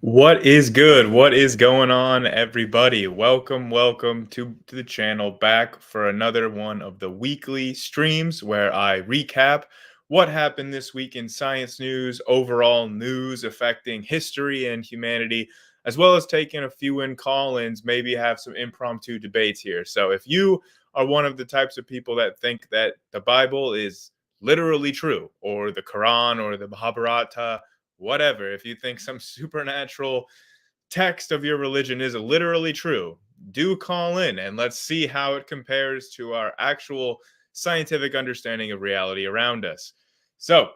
What is good? What is going on, everybody? Welcome to the channel back for another one of the weekly streams where I recap what happened this week in science news, overall news affecting history and humanity, as well as taking a few in call-ins, maybe have some impromptu debates here. So if you are one of the types of people that think that the Bible is literally true, or the Quran or the Mahabharata, whatever, if you think some supernatural text of your religion is literally true, do call in and let's see how it compares to our actual scientific understanding of reality around us. So,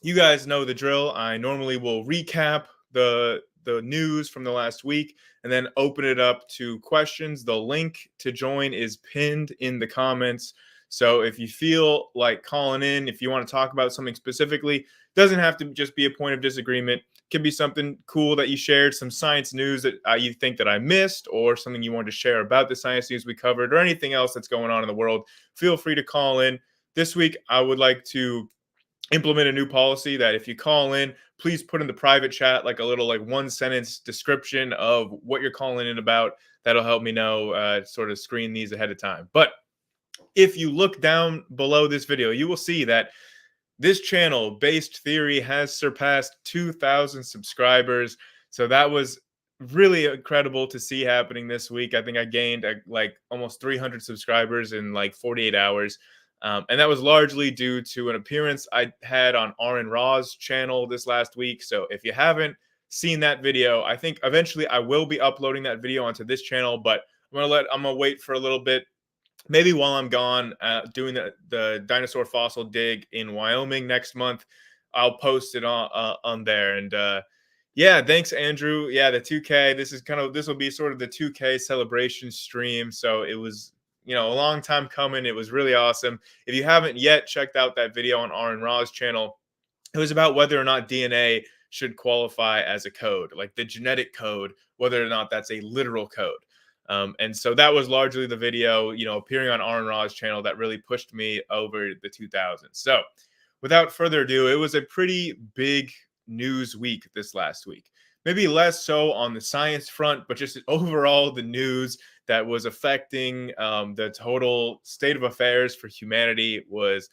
you guys know the drill. I normally will recap the news from the last week and then open it up to questions. The link to join is pinned in the comments. So if you feel like calling in, if you want to talk about something specifically, doesn't have to just be a point of disagreement. It can be something cool that you shared, some science news that you think that I missed, or something you want to share about the science news we covered, or anything else that's going on in the world. Feel free to call in. This week, I would like to implement a new policy that if you call in, please put in the private chat like a little like one sentence description of what you're calling in about. That'll help me know, sort of screen these ahead of time. But if you look down below this video, you will see that this channel, Based Theory, has surpassed 2,000 subscribers. So that was really incredible to see happening this week. I think I gained like almost 300 subscribers in like 48 hours. And that was largely due to an appearance I had on Aaron Ra's channel this last week. So if you haven't seen that video, I think eventually I will be uploading that video onto this channel, but I'm gonna wait for a little bit. Maybe while I'm gone doing the dinosaur fossil dig in Wyoming next month, I'll post it on there. And yeah, thanks, Andrew. Yeah, the 2K. This will be sort of the 2K celebration stream. So it was a long time coming. It was really awesome. If you haven't yet checked out that video on Aaron Ra's channel, it was about whether or not DNA should qualify as a code, like the genetic code, whether or not that's a literal code. And so that was largely the video, appearing on Aaron Ra's channel that really pushed me over the 2000s. So without further ado, it was a pretty big news week this last week. Maybe less so on the science front, but just overall the news that was affecting the total state of affairs for humanity was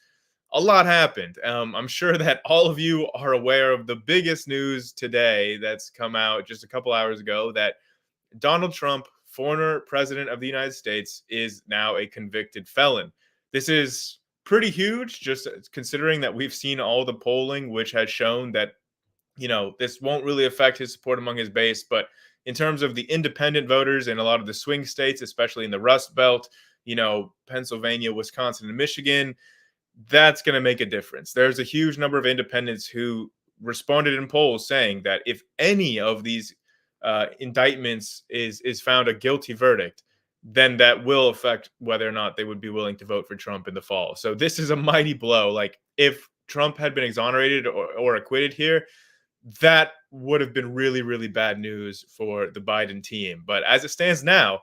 a lot happened. I'm sure that all of you are aware of the biggest news today that's come out just a couple hours ago, that Donald Trump, former president of the United States, is now a convicted felon. This is pretty huge, just considering that we've seen all the polling, which has shown that, this won't really affect his support among his base. But in terms of the independent voters in a lot of the swing states, especially in the Rust Belt, Pennsylvania, Wisconsin, and Michigan, that's going to make a difference. There's a huge number of independents who responded in polls saying that if any of these indictments is found a guilty verdict, then that will affect whether or not they would be willing to vote for Trump in the fall. So this is a mighty blow. Like, if Trump had been exonerated or acquitted here, that would have been really, really bad news for the Biden team. But as it stands now,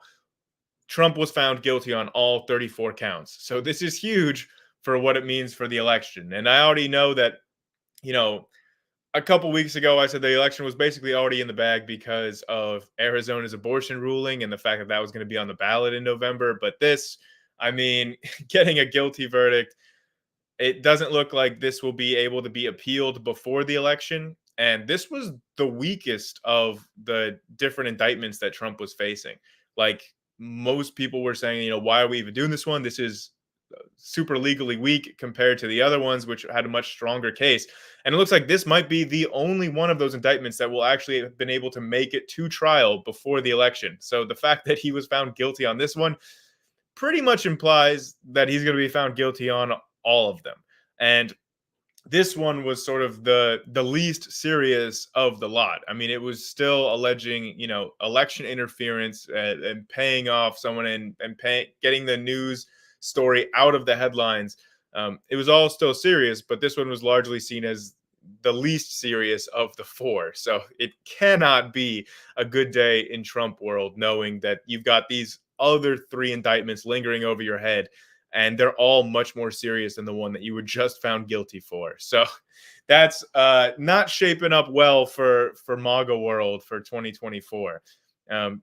Trump was found guilty on all 34 counts. So this is huge for what it means for the election. And I already know that, a couple weeks ago, I said the election was basically already in the bag because of Arizona's abortion ruling and the fact that that was going to be on the ballot in November. But this, I mean, getting a guilty verdict, it doesn't look like this will be able to be appealed before the election. And this was the weakest of the different indictments that Trump was facing. Like, most people were saying, why are we even doing this one? This is super legally weak compared to the other ones, which had a much stronger case. And it looks like this might be the only one of those indictments that will actually have been able to make it to trial before the election. So the fact that he was found guilty on this one pretty much implies that he's going to be found guilty on all of them. And this one was sort of the least serious of the lot. I mean, it was still alleging, election interference and paying off someone and getting the news story out of the headlines. It was all still serious, but this one was largely seen as the least serious of the four. So it cannot be a good day in Trump world, knowing that you've got these other three indictments lingering over your head. and they're all much more serious than the one that you were just found guilty for. So that's not shaping up well for MAGA world for 2024. Um,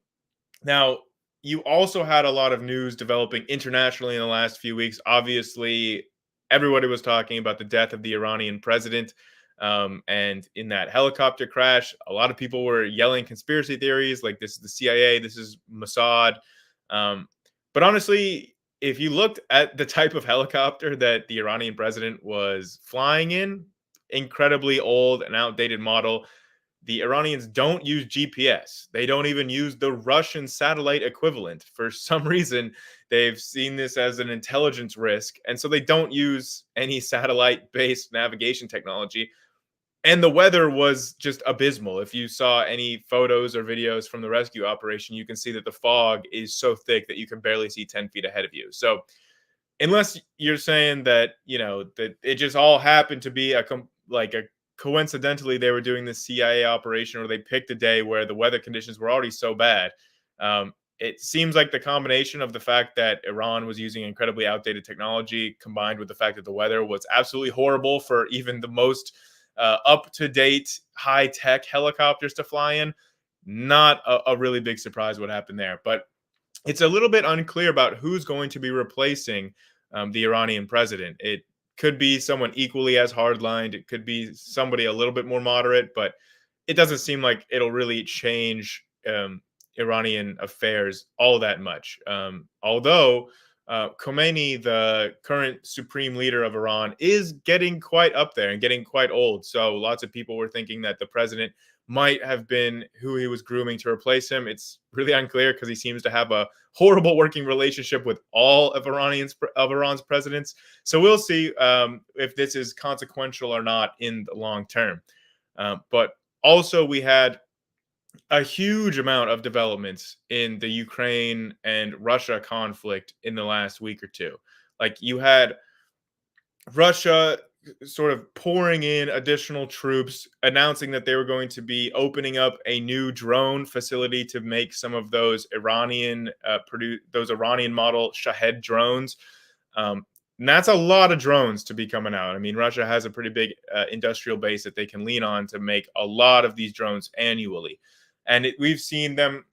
Now, you also had a lot of news developing internationally in the last few weeks. Obviously, everybody was talking about the death of the Iranian president. And in that helicopter crash, a lot of people were yelling conspiracy theories like this is the CIA, this is Mossad. Um, but honestly, if you looked at the type of helicopter that the Iranian president was flying in, incredibly old and outdated model, the Iranians don't use GPS. They don't even use the Russian satellite equivalent. For some reason, they've seen this as an intelligence risk. And so they don't use any satellite based navigation technology. And the weather was just abysmal. If you saw any photos or videos from the rescue operation, you can see that the fog is so thick that you can barely see 10 feet ahead of you. So unless you're saying that that it just all happened to be like a coincidentally they were doing this CIA operation, or they picked a day where the weather conditions were already so bad. It seems like the combination of the fact that Iran was using incredibly outdated technology combined with the fact that the weather was absolutely horrible for even the most up to date high tech helicopters to fly in. Not a really big surprise what happened there, but it's a little bit unclear about who's going to be replacing the Iranian president. It could be someone equally as hardlined. It could be somebody a little bit more moderate, but it doesn't seem like it'll really change Iranian affairs all that much. Although Khomeini, the current supreme leader of Iran, is getting quite up there and getting quite old. So lots of people were thinking that the president might have been who he was grooming to replace him. It's really unclear because he seems to have a horrible working relationship with all of Iran's presidents. So we'll see if this is consequential or not in the long term. But also, we had a huge amount of developments in the Ukraine and Russia conflict in the last week or two. Like you had Russia sort of pouring in additional troops, announcing that they were going to be opening up a new drone facility to make some of those Iranian model Shahed drones. And that's a lot of drones to be coming out. I mean, Russia has a pretty big industrial base that they can lean on to make a lot of these drones annually. And we've seen them,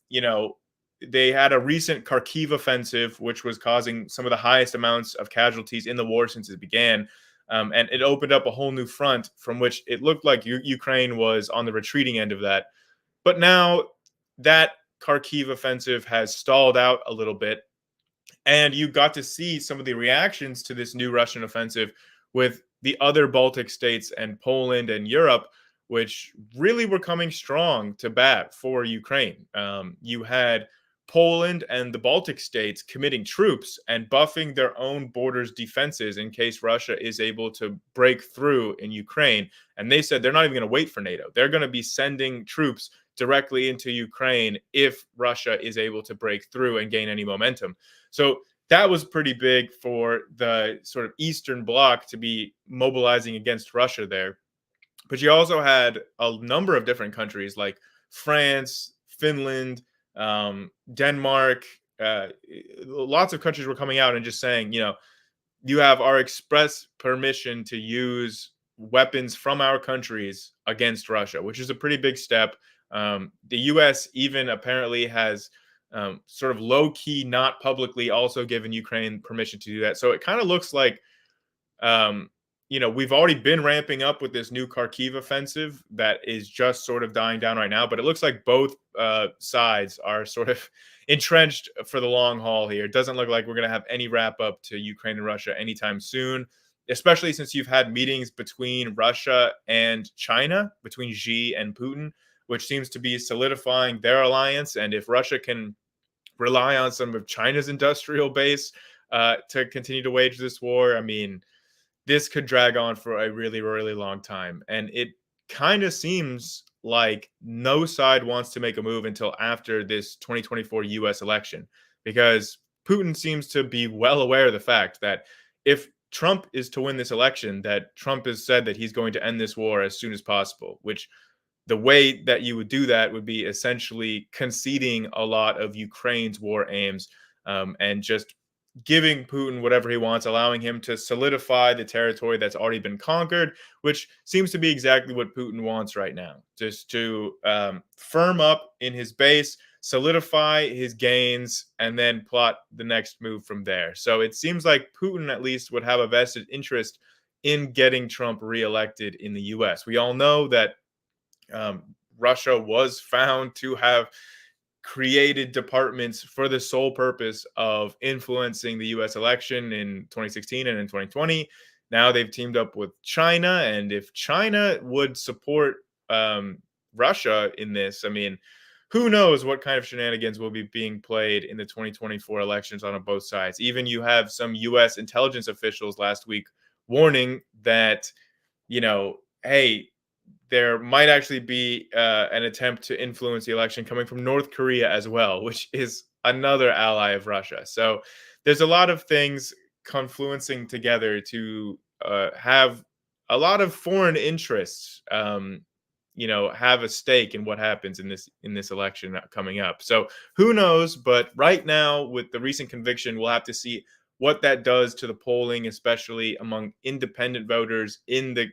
they had a recent Kharkiv offensive, which was causing some of the highest amounts of casualties in the war since it began. And it opened up a whole new front from which it looked like Ukraine was on the retreating end of that. But now that Kharkiv offensive has stalled out a little bit, and you got to see some of the reactions to this new Russian offensive with the other Baltic states and Poland and Europe, which really were coming strong to bat for Ukraine. You had Poland and the Baltic states committing troops and buffing their own borders defenses in case Russia is able to break through in Ukraine. And they said they're not even going to wait for NATO. They're going to be sending troops directly into Ukraine if Russia is able to break through and gain any momentum. So that was pretty big for the sort of Eastern Bloc to be mobilizing against Russia there. But you also had a number of different countries like France, Finland, Denmark. Lots of countries were coming out and just saying, you have our express permission to use weapons from our countries against Russia, which is a pretty big step. The U.S. even apparently has sort of low key, not publicly, also given Ukraine permission to do that. So it kind of looks like um, we've already been ramping up with this new Kharkiv offensive that is just sort of dying down right now. But it looks like both sides are sort of entrenched for the long haul here. It doesn't look like we're going to have any wrap up to Ukraine and Russia anytime soon, especially since you've had meetings between Russia and China, between Xi and Putin, which seems to be solidifying their alliance. And if Russia can rely on some of China's industrial base to continue to wage this war, I mean, this could drag on for a really, really long time. And it kind of seems like no side wants to make a move until after this 2024 US election, because Putin seems to be well aware of the fact that if Trump is to win this election, that Trump has said that he's going to end this war as soon as possible, which the way that you would do that would be essentially conceding a lot of Ukraine's war aims and just giving Putin whatever he wants, allowing him to solidify the territory that's already been conquered, which seems to be exactly what Putin wants right now, just to firm up in his base, solidify his gains, and then plot the next move from there. So it seems like Putin at least would have a vested interest in getting Trump reelected in the US. We all know that um, Russia was found to have created departments for the sole purpose of influencing the US election in 2016 and in 2020. Now they've teamed up with China. And if China would support um, Russia in this, I mean, who knows what kind of shenanigans will be being played in the 2024 elections on both sides. Even you have some US intelligence officials last week warning that, hey, there might actually be an attempt to influence the election coming from North Korea as well, which is another ally of Russia. So there's a lot of things confluencing together to have a lot of foreign interests, have a stake in what happens in this election coming up. So who knows? But right now, with the recent conviction, we'll have to see what that does to the polling, especially among independent voters in the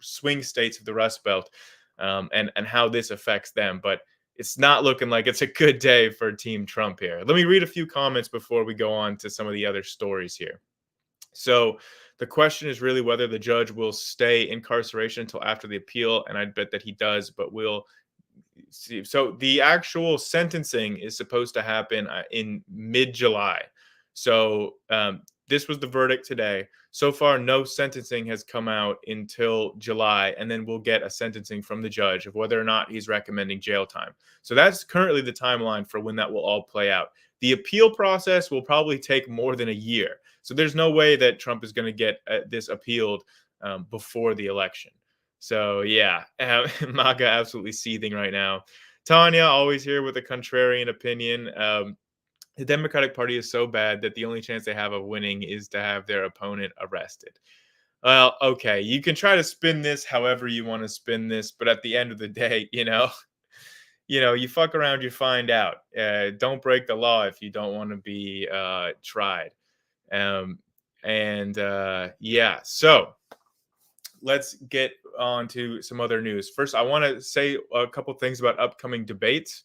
swing states of the Rust Belt, and how this affects them. But it's not looking like it's a good day for Team Trump here. Let me read a few comments before we go on to some of the other stories here. So the question is really whether the judge will stay incarceration until after the appeal, and I bet that he does, but we'll see. So the actual sentencing is supposed to happen in mid-July. So this was the verdict today. So far, no sentencing has come out until July, and then we'll get a sentencing from the judge of whether or not he's recommending jail time. So that's currently the timeline for when that will all play out. The appeal process will probably take more than a year. So there's no way that Trump is going to get this appealed before the election. So yeah, MAGA absolutely seething right now. Tanya, always here with a contrarian opinion. The Democratic Party is so bad that the only chance they have of winning is to have their opponent arrested. Well, okay, you can try to spin this however you want to spin this, but at the end of the day, you fuck around, you find out. Don't break the law if you don't want to be tried. Yeah, so let's get on to some other news. First, I want to say a couple things about upcoming debates,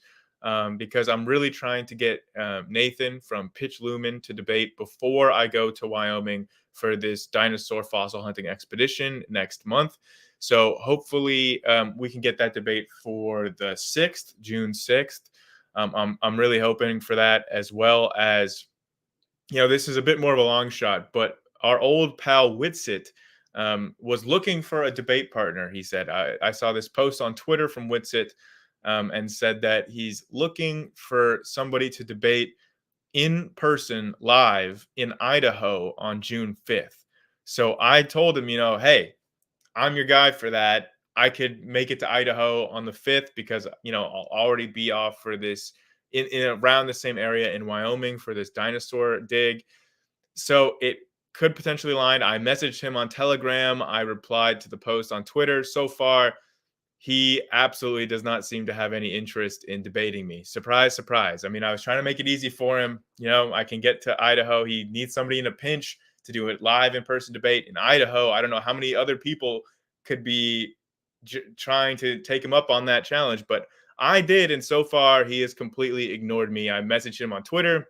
because I'm really trying to get Nathan from Pitch Lumen to debate before I go to Wyoming for this dinosaur fossil hunting expedition next month. So hopefully we can get that debate for the 6th, June 6th. I'm really hoping for that, as well as, this is a bit more of a long shot, but our old pal Witsit was looking for a debate partner. He said, I saw this post on Twitter from Witsit, and said that he's looking for somebody to debate in person live in Idaho on June 5th. So I told him, hey, I'm your guy for that. I could make it to Idaho on the 5th because, I'll already be off for this in around the same area in Wyoming for this dinosaur dig. So it could potentially line. I messaged him on Telegram. I replied to the post on Twitter. So far, he absolutely does not seem to have any interest in debating me. Surprise, surprise. I mean, I was trying to make it easy for him. I can get to Idaho. He needs somebody in a pinch to do it live in person debate in Idaho. I don't know how many other people could be trying to take him up on that challenge, but I did. And so far, he has completely ignored me. I messaged him on Twitter,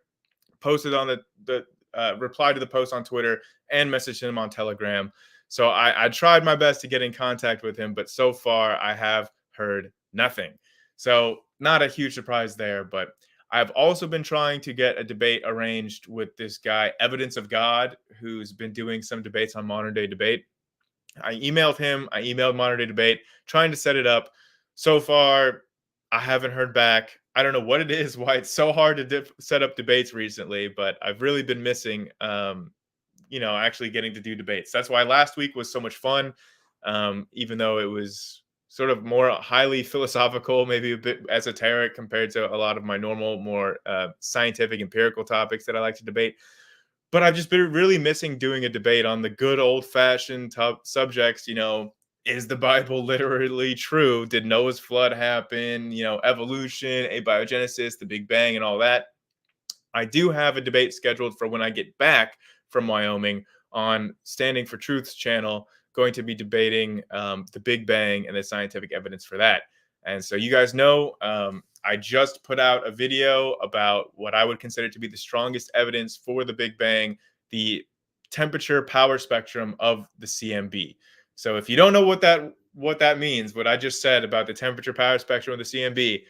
posted on the reply to the post on Twitter, and messaged him on Telegram. So I tried my best to get in contact with him, but so far I have heard nothing. So not a huge surprise there, but I've also been trying to get a debate arranged with this guy, Evidence of God, who's been doing some debates on Modern Day Debate. I emailed him. I emailed Modern Day Debate, trying to set it up. So far, I haven't heard back. I don't know what it is, why it's so hard to set up debates recently, but I've really been missing actually getting to do debates. That's why last week was so much fun, even though it was sort of more highly philosophical, maybe a bit esoteric compared to a lot of my normal, more scientific, empirical topics that I like to debate. But I've just been really missing doing a debate on the good old-fashioned subjects. Is the Bible literally true? Did Noah's flood happen? Evolution, abiogenesis, the Big Bang, and all that. I do have a debate scheduled for when I get back from Wyoming on Standing for Truth's channel, going to be debating the Big Bang and the scientific evidence for that. And so you guys know, I just put out a video about what I would consider to be the strongest evidence for the Big Bang, the temperature power spectrum of the CMB. So if you don't know what that means, what I just said about the temperature power spectrum of the CMB,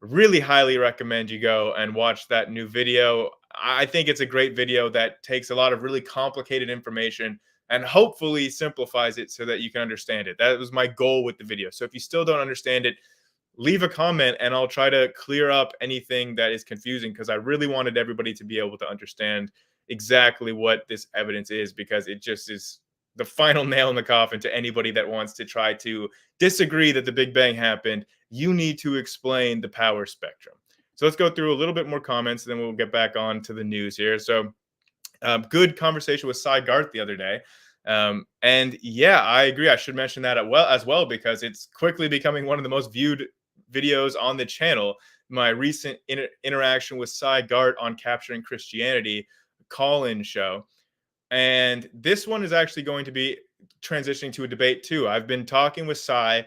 really highly recommend you go and watch that new video. I think it's a great video that takes a lot of really complicated information and hopefully simplifies it so that you can understand it. That was my goal with the video. So if you still don't understand it, leave a comment and I'll try to clear up anything that is confusing, because I really wanted everybody to be able to understand exactly what this evidence is, because it just is the final nail in the coffin to anybody that wants to try to disagree that the Big Bang happened. You need to explain the power spectrum. So let's go through a little bit more comments, and then we'll get back on to the news here. So good conversation with Cy Garth the other day. And yeah, I agree. I should mention that as well, because it's quickly becoming one of the most viewed videos on the channel. My recent interaction with Cy Garth on Capturing Christianity call-in show. And this one is actually going to be transitioning to a debate too. I've been talking with Cy,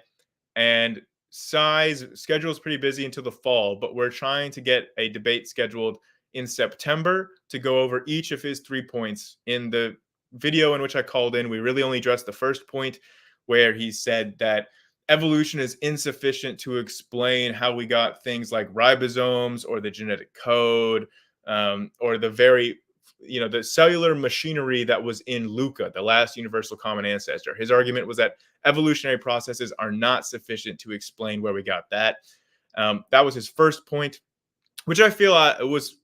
and Cy's schedule is pretty busy until the fall, but we're trying to get a debate scheduled in September to go over each of his 3 points. In the video in which I called in, we really only addressed the first point, where he said that evolution is insufficient to explain how we got things like ribosomes or the genetic code, or the very, the cellular machinery that was in Luca, the last universal common ancestor. His argument was that evolutionary processes are not sufficient to explain where we got that. That was his first point, which I feel was,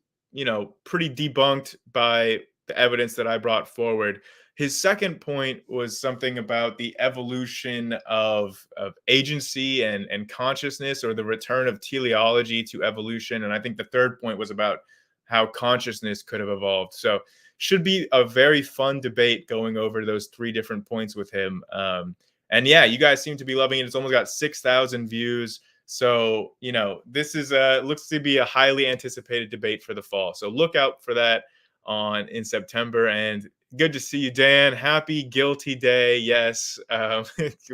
pretty debunked by the evidence that I brought forward. His second point was something about the evolution of agency and consciousness, or the return of teleology to evolution. And I think the third point was about how consciousness could have evolved. So should be a very fun debate going over those 3 different points with him. And yeah, you guys seem to be loving it. It's almost got 6,000 views. So, this is looks to be a highly anticipated debate for the fall. So look out for that in September. And good to see you, Dan. Happy guilty day. Yes,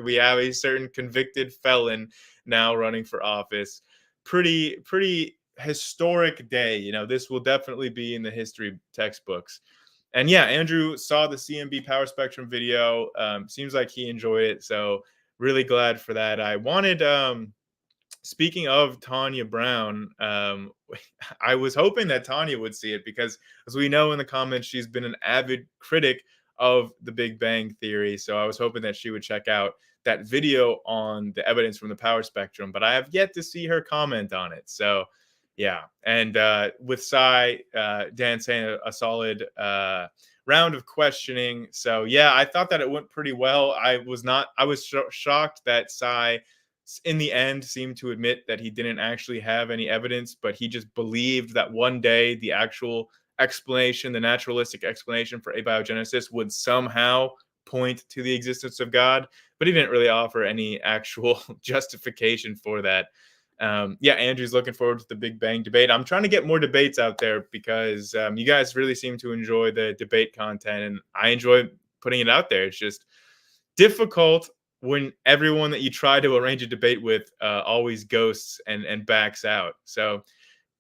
we have a certain convicted felon now running for office. Pretty historic day. This will definitely be in the history textbooks. And yeah, Andrew saw the CMB power spectrum video. Seems like he enjoyed it. So really glad for that. I wanted, speaking of Tanya Brown, I was hoping that Tanya would see it, because as we know in the comments, she's been an avid critic of the Big Bang Theory. So I was hoping that she would check out that video on the evidence from the power spectrum, but I have yet to see her comment on it. So yeah. And with Cy, Dan saying a solid round of questioning. So yeah, I thought that it went pretty well. I was shocked that Cy in the end seemed to admit that he didn't actually have any evidence, but he just believed that one day the actual explanation, the naturalistic explanation for abiogenesis, would somehow point to the existence of God. But he didn't really offer any actual justification for that. Yeah, Andrew's looking forward to the Big Bang debate. I'm trying to get more debates out there, because you guys really seem to enjoy the debate content, and I enjoy putting it out there. It's just difficult when everyone that you try to arrange a debate with always ghosts and backs out. So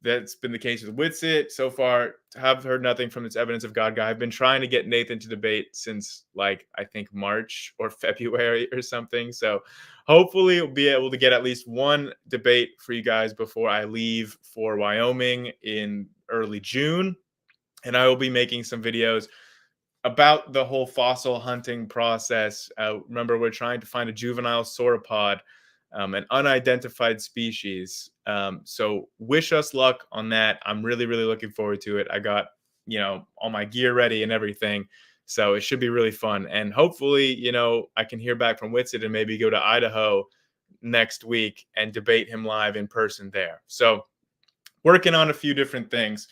that's been the case with Witsit so far. Have heard nothing from this evidence of God guy. I've been trying to get Nathan to debate since, like, I think March or February or something. So hopefully we'll be able to get at least one debate for you guys before I leave for Wyoming in early June. And I will be making some videos about the whole fossil hunting process. Remember, we're trying to find a juvenile sauropod, an unidentified species. So wish us luck on that. I'm really, really looking forward to it. I got, all my gear ready and everything. So it should be really fun. And hopefully, I can hear back from Witsit and maybe go to Idaho next week and debate him live in person there. So working on a few different things.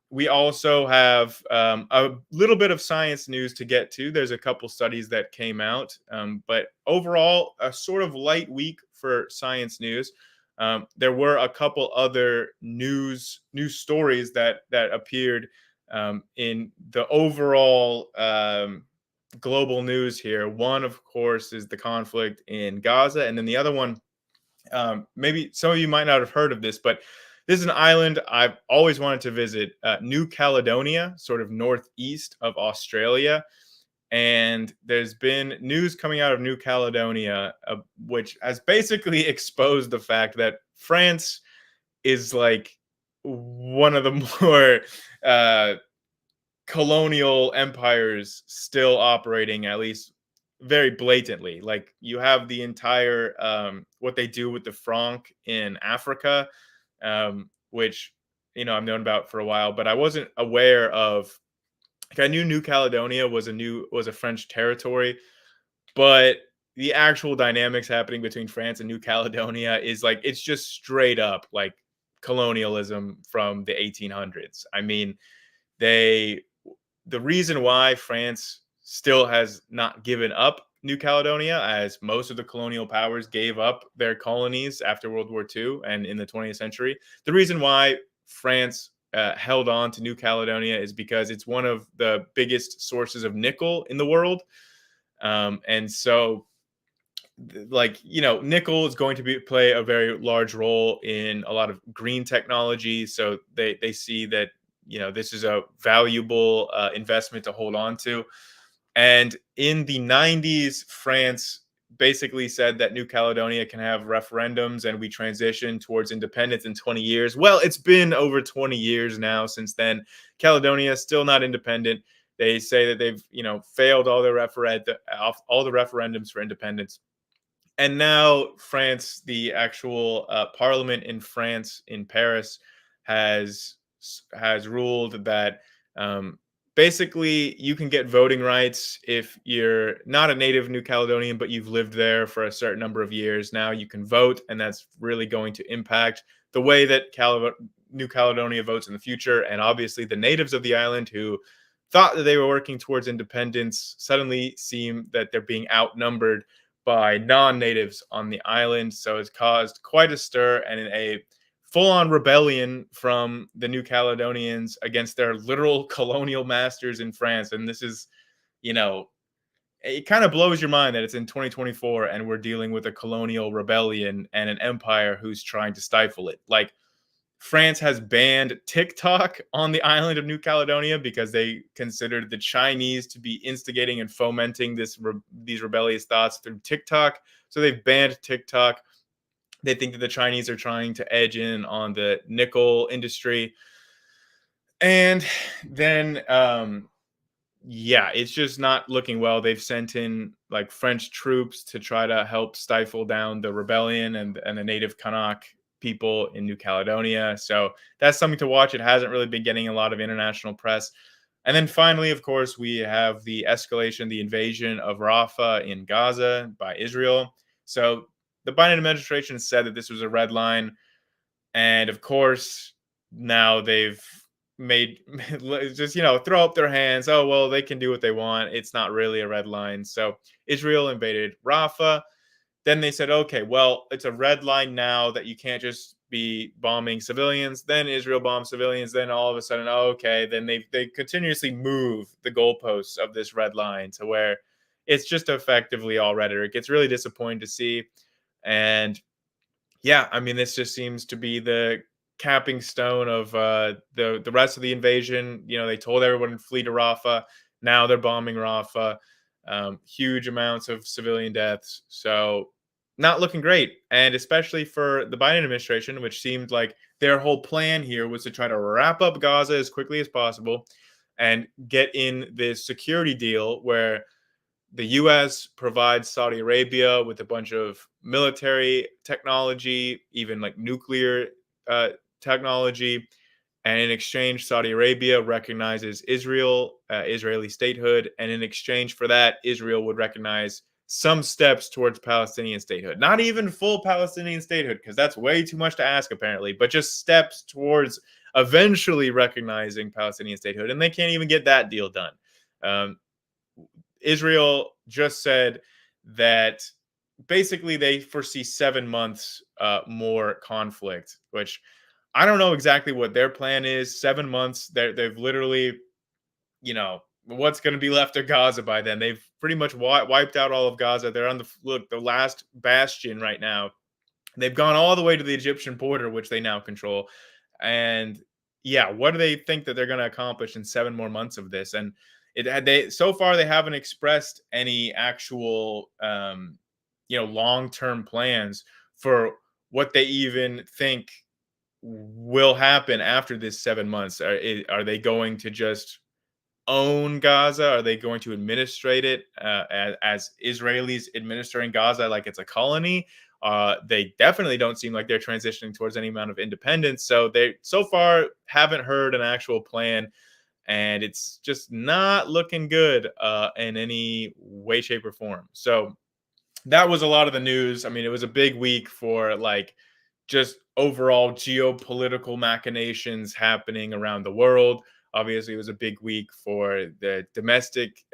We also have a little bit of science news to get to. There's a couple studies that came out, but overall, a sort of light week for science news. There were a couple other news stories that appeared in the overall global news here. One, of course, is the conflict in Gaza, and then the other one, maybe some of you might not have heard of this, but this is an island I've always wanted to visit, New Caledonia, sort of northeast of Australia. And there's been news coming out of New Caledonia, which has basically exposed the fact that France is like one of the more uh, colonial empires still operating, at least very blatantly. Like you have the entire what they do with the franc in Africa, which I've known about for a while, but I wasn't aware of. Like I knew New Caledonia was a French territory, but the actual dynamics happening between France and New Caledonia is like it's just straight up like colonialism from the 1800s. I mean, they the reason why France still has not given up New Caledonia, as most of the colonial powers gave up their colonies after World War II and in the 20th century. The reason why France held on to New Caledonia is because it's one of the biggest sources of nickel in the world. And so like nickel is going to play a very large role in a lot of green technology, so they see that this is a valuable investment to hold on to. And in the 90s, France basically said that New Caledonia can have referendums and we transition towards independence in 20 years. Well, it's been over 20 years now since then. Caledonia is still not independent. They say that they've failed all the referendums for independence. And now France, the actual parliament in France, in Paris, has has ruled that basically you can get voting rights if you're not a native New Caledonian, but you've lived there for a certain number of years. Now you can vote, and that's really going to impact the way that New Caledonia votes in the future. And obviously, the natives of the island who thought that they were working towards independence suddenly seem that they're being outnumbered by non-natives on the island. So it's caused quite a stir and a full-on rebellion from the New Caledonians against their literal colonial masters in France. And this is, you know, it kind of blows your mind that it's in 2024 and we're dealing with a colonial rebellion and an empire who's trying to stifle it. Like France has banned TikTok on the island of New Caledonia because they considered the Chinese to be instigating and fomenting these rebellious thoughts through TikTok. So they've banned TikTok. They think that the Chinese are trying to edge in on the nickel industry. And then yeah, it's just not looking well. They've sent in like French troops to try to help stifle down the rebellion and the native Kanak people in New Caledonia. So that's something to watch. It hasn't really been getting a lot of international press. And then finally, of course, we have the escalation, the invasion of Rafah in Gaza by Israel. So the Biden administration said that this was a red line. And of course, now they've made just throw up their hands. Oh well, they can do what they want. It's not really a red line. So Israel invaded Rafah. Then they said, okay, well, it's a red line now that you can't just be bombing civilians. Then Israel bombs civilians. Then all of a sudden, oh, okay, then they continuously move the goalposts of this red line to where it's just effectively all rhetoric. It's really disappointing to see. And yeah, I mean, this just seems to be the capping stone of the rest of the invasion. They told everyone to flee to Rafah. Now they're bombing Rafah. Huge amounts of civilian deaths. So not looking great. And especially for the Biden administration, which seemed like their whole plan here was to try to wrap up Gaza as quickly as possible and get in this security deal where the US provides Saudi Arabia with a bunch of military technology, even like nuclear technology. And in exchange, Saudi Arabia recognizes Israeli statehood. And in exchange for that, Israel would recognize some steps towards Palestinian statehood. Not even full Palestinian statehood, because that's way too much to ask, apparently, but just steps towards eventually recognizing Palestinian statehood. And they can't even get that deal done. Israel just said that basically they foresee 7 months more conflict, which I don't know exactly what their plan is. 7 months, they've literally, what's going to be left of Gaza by then? They've pretty much wiped out all of Gaza. They're on the last bastion right now. They've gone all the way to the Egyptian border, which they now control. And yeah, what do they think that they're going to accomplish in 7 more months of this? And they so far they haven't expressed any actual long term plans for what they even think will happen after this 7 months. Are they going to just own Gaza? Are they going to administrate it as Israelis administering Gaza like it's a colony? They definitely don't seem like they're transitioning towards any amount of independence. So they so far haven't heard an actual plan, and it's just not looking good in any way, shape, or form. So that was a lot of the news. I mean, it was a big week for like just overall geopolitical machinations happening around the world. Obviously, it was a big week for the domestic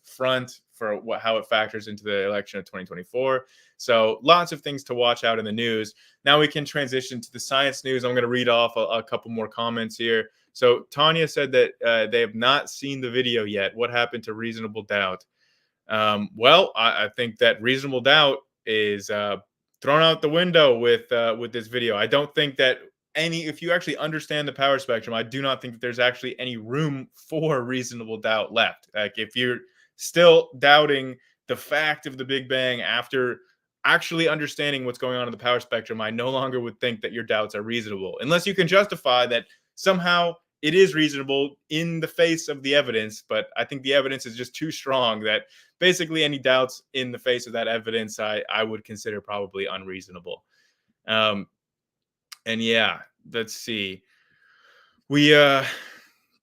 front for how it factors into the election of 2024. So, lots of things to watch out in the news. Now we can transition to the science news. I'm going to read off a couple more comments here. So, Tanya said that they have not seen the video yet. What happened to reasonable doubt? Well, I think that reasonable doubt is thrown out the window with this video. I don't think that if you actually understand the power spectrum, I do not think that there's actually any room for reasonable doubt left. Like if you're still doubting the fact of the Big Bang after actually understanding what's going on in the power spectrum, I no longer would think that your doubts are reasonable, unless you can justify that somehow it is reasonable in the face of the evidence. But I think the evidence is just too strong that basically any doubts in the face of that evidence, I would consider probably unreasonable. And yeah, let's see. We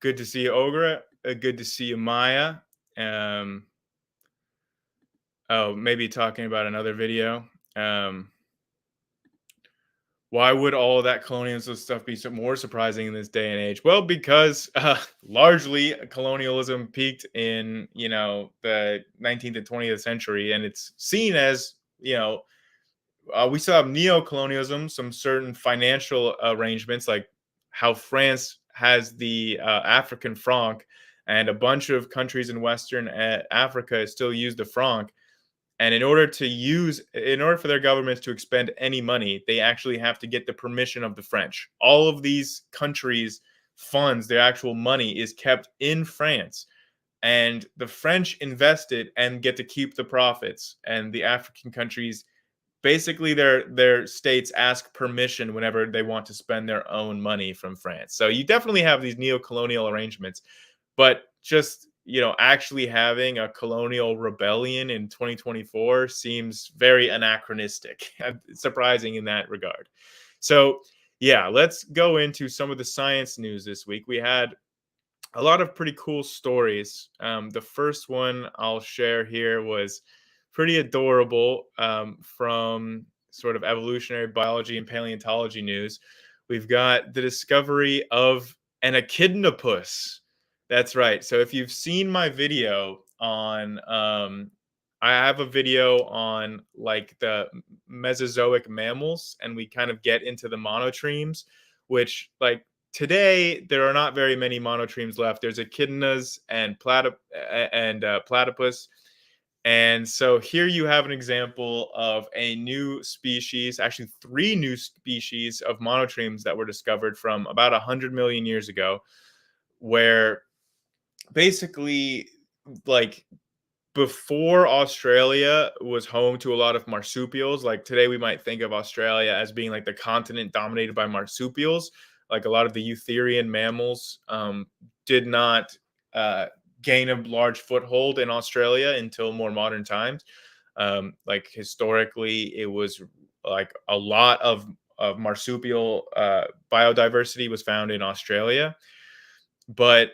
good to see you, Ogra. Good to see you, Maya. Um, oh, maybe talking about another video. Why would all of that colonialism stuff be more surprising in this day and age? Well, because largely colonialism peaked in the 19th and 20th century, and it's seen as we still have neo-colonialism, some certain financial arrangements, like how France has the African franc, and a bunch of countries in Western Africa still use the franc. And in order for their governments to expend any money, they actually have to get the permission of the French. All of these countries' funds, their actual money, is kept in France. And the French invest it and get to keep the profits. And the African countries, basically their states ask permission whenever they want to spend their own money from France. So you definitely have these neo-colonial arrangements, but just actually having a colonial rebellion in 2024 seems very anachronistic. Surprising in that regard. So yeah, let's go into some of the science news this week. We had a lot of pretty cool stories. The first one I'll share here was pretty adorable, from sort of evolutionary biology and paleontology news. We've got the discovery of an echidnapus. That's right. So if you've seen my video on, I have a video on like the Mesozoic mammals, and we kind of get into the monotremes, which like today there are not very many monotremes left. There's echidnas and platypus. And so here you have an example of a new species, actually three new species of monotremes that were discovered from about 100 million years ago, where basically, like, before Australia was home to a lot of marsupials, like today we might think of Australia as being like the continent dominated by marsupials. Like a lot of the eutherian mammals did not gain a large foothold in Australia until more modern times. Like historically, it was like a lot of marsupial biodiversity was found in Australia, but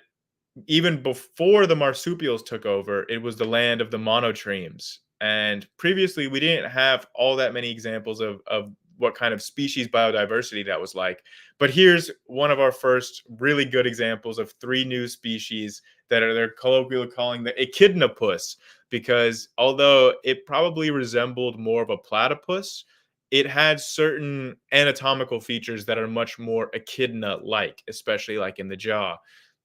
even before the marsupials took over, it was the land of the monotremes. And previously, we didn't have all that many examples of what kind of species biodiversity that was like. But here's one of our first really good examples of three new species that they're colloquially calling the echidnapus. because although it probably resembled more of a platypus, it had certain anatomical features that are much more echidna-like, especially like in the jaw.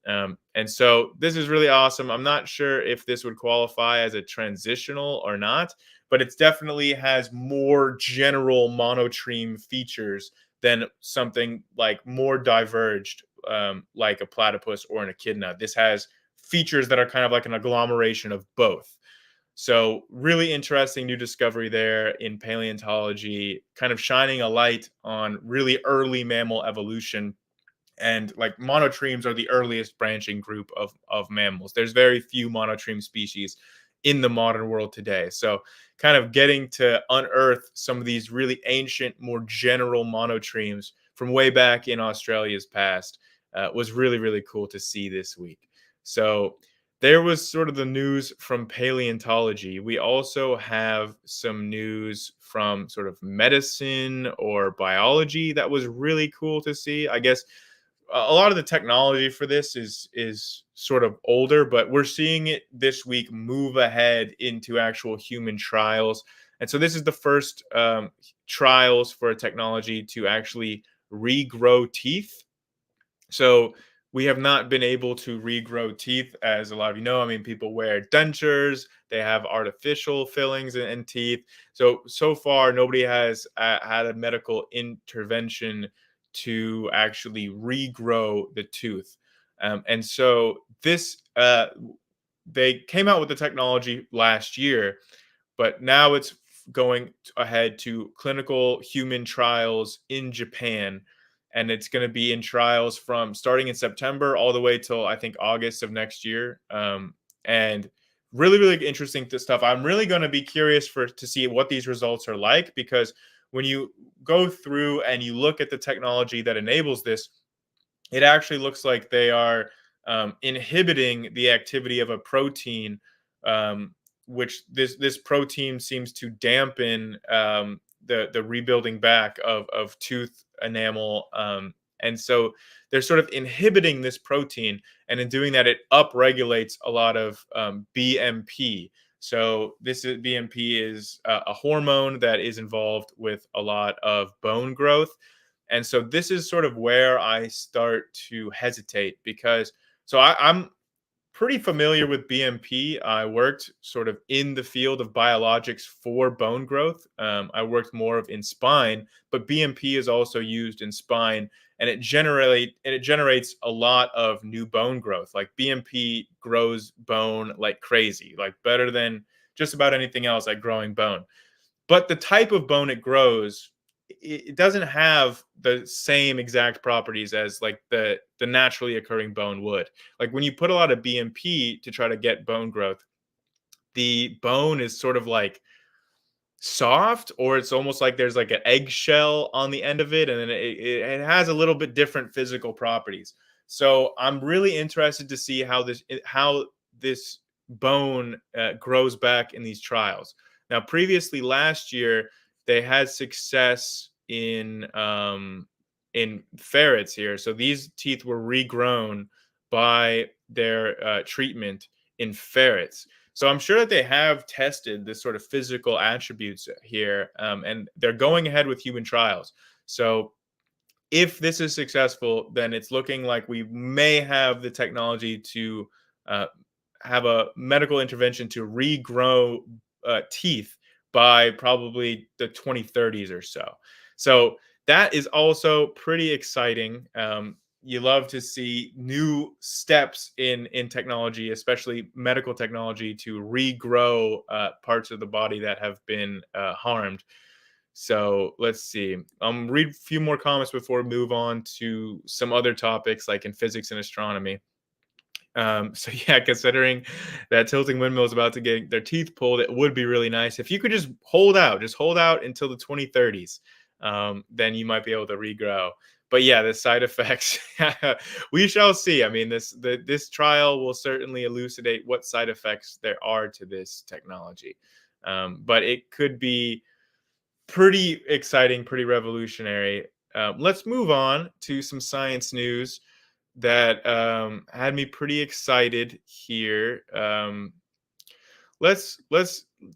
And so this is really awesome. I'm not sure if this would qualify as a transitional or not, but it definitely has more general monotreme features than something like more diverged, like a platypus or an echidna. This has features that are kind of like an agglomeration of both. So, really interesting new discovery there in paleontology, kind of shining a light on really early mammal evolution. And like monotremes are the earliest branching group of mammals. There's very few monotreme species in the modern world today. So, kind of getting to unearth some of these really ancient, more general monotremes from way back in Australia's past was really, really cool to see this week. So, there was sort of the news from paleontology. We also have some news from sort of medicine or biology that was really cool to see. I guess a lot of the technology for this is sort of older, but we're seeing it this week move ahead into actual human trials. And so this is the first trials for a technology to actually regrow teeth. So we have not been able to regrow teeth, as a lot of you know. I mean, people wear dentures, they have artificial fillings in teeth. So far, nobody has had a medical intervention to actually regrow the tooth. And so this, they came out with the technology last year, but now it's going ahead to clinical human trials in Japan. And it's going to be in trials from starting in September all the way till I think August of next year. And really, really interesting stuff. I'm really going to be curious to see what these results are like, because when you go through and you look at the technology that enables this, it actually looks like they are inhibiting the activity of a protein, which this protein seems to dampen the rebuilding back of tooth enamel, and so they're sort of inhibiting this protein, and in doing that, it upregulates a lot of BMP. So this is BMP is a hormone that is involved with a lot of bone growth. And so this is sort of where I start to hesitate, because I'm pretty familiar with BMP. I worked sort of in the field of biologics for bone growth. I worked more of in spine, but BMP is also used in spine, and it generates a lot of new bone growth. Like BMP grows bone like crazy, like better than just about anything else at growing bone. But the type of bone it grows, it doesn't have the same exact properties as like the naturally occurring bone would. Like when you put a lot of BMP to try to get bone growth, the bone is sort of like soft, or it's almost like there's like an eggshell on the end of it, and then it has a little bit different physical properties. So I'm really interested to see how this bone grows back in these trials. Now, previously last year, they had success in ferrets here. So these teeth were regrown by their treatment in ferrets. So I'm sure that they have tested this sort of physical attributes here, and they're going ahead with human trials. So if this is successful, then it's looking like we may have the technology to uh, have a medical intervention to regrow teeth by probably the 2030s or so. So that is also pretty exciting. You love to see new steps in technology, especially medical technology, to regrow parts of the body that have been harmed. So let's see. Read a few more comments before we move on to some other topics like in physics and astronomy. So yeah, considering that tilting windmill is about to get their teeth pulled, it would be really nice if you could just hold out until the 2030s. Then you might be able to regrow. But yeah, the side effects, we shall see. I mean, this trial will certainly elucidate what side effects there are to this technology. But it could be pretty exciting, pretty revolutionary. Let's move on to some science news that had me pretty excited here. let's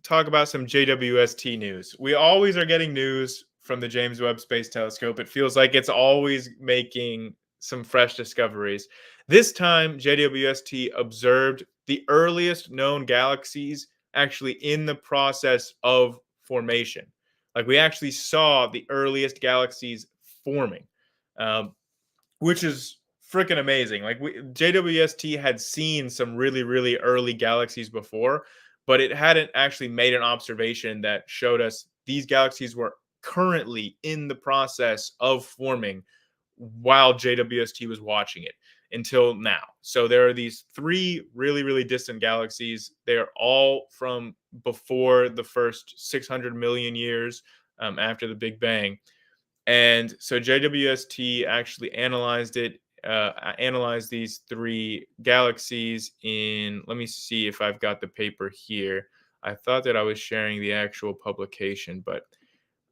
talk about some JWST news. We always are getting news from the James Webb Space Telescope. It feels like it's always making some fresh discoveries. This time, JWST observed the earliest known galaxies actually in the process of formation. Like we actually saw the earliest galaxies forming. Um, which is freaking amazing. Like JWST had seen some really really early galaxies before, but it hadn't actually made an observation that showed us these galaxies were currently in the process of forming while JWST was watching it until now. So there are these three really really distant galaxies. They're all from before the first 600 million years after the Big Bang, and so JWST actually analyzed these three galaxies in, let me see if I've got the paper here. I thought that I was sharing the actual publication, but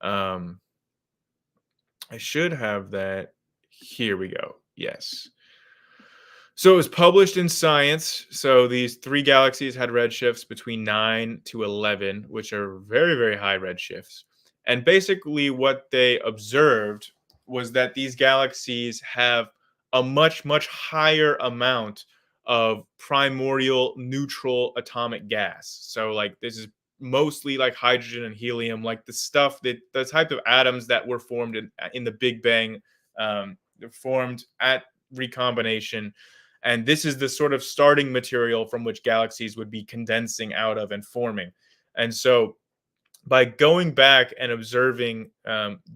um, I should have that. Here we go. Yes. So it was published in Science. So these three galaxies had redshifts between 9 to 11, which are very, very high redshifts. And basically, what they observed was that these galaxies have a much, much higher amount of primordial neutral atomic gas. So, like, this is mostly like hydrogen and helium, like the stuff that the type of atoms that were formed in the Big Bang, formed at recombination, and this is the sort of starting material from which galaxies would be condensing out of and forming. And so by going back and observing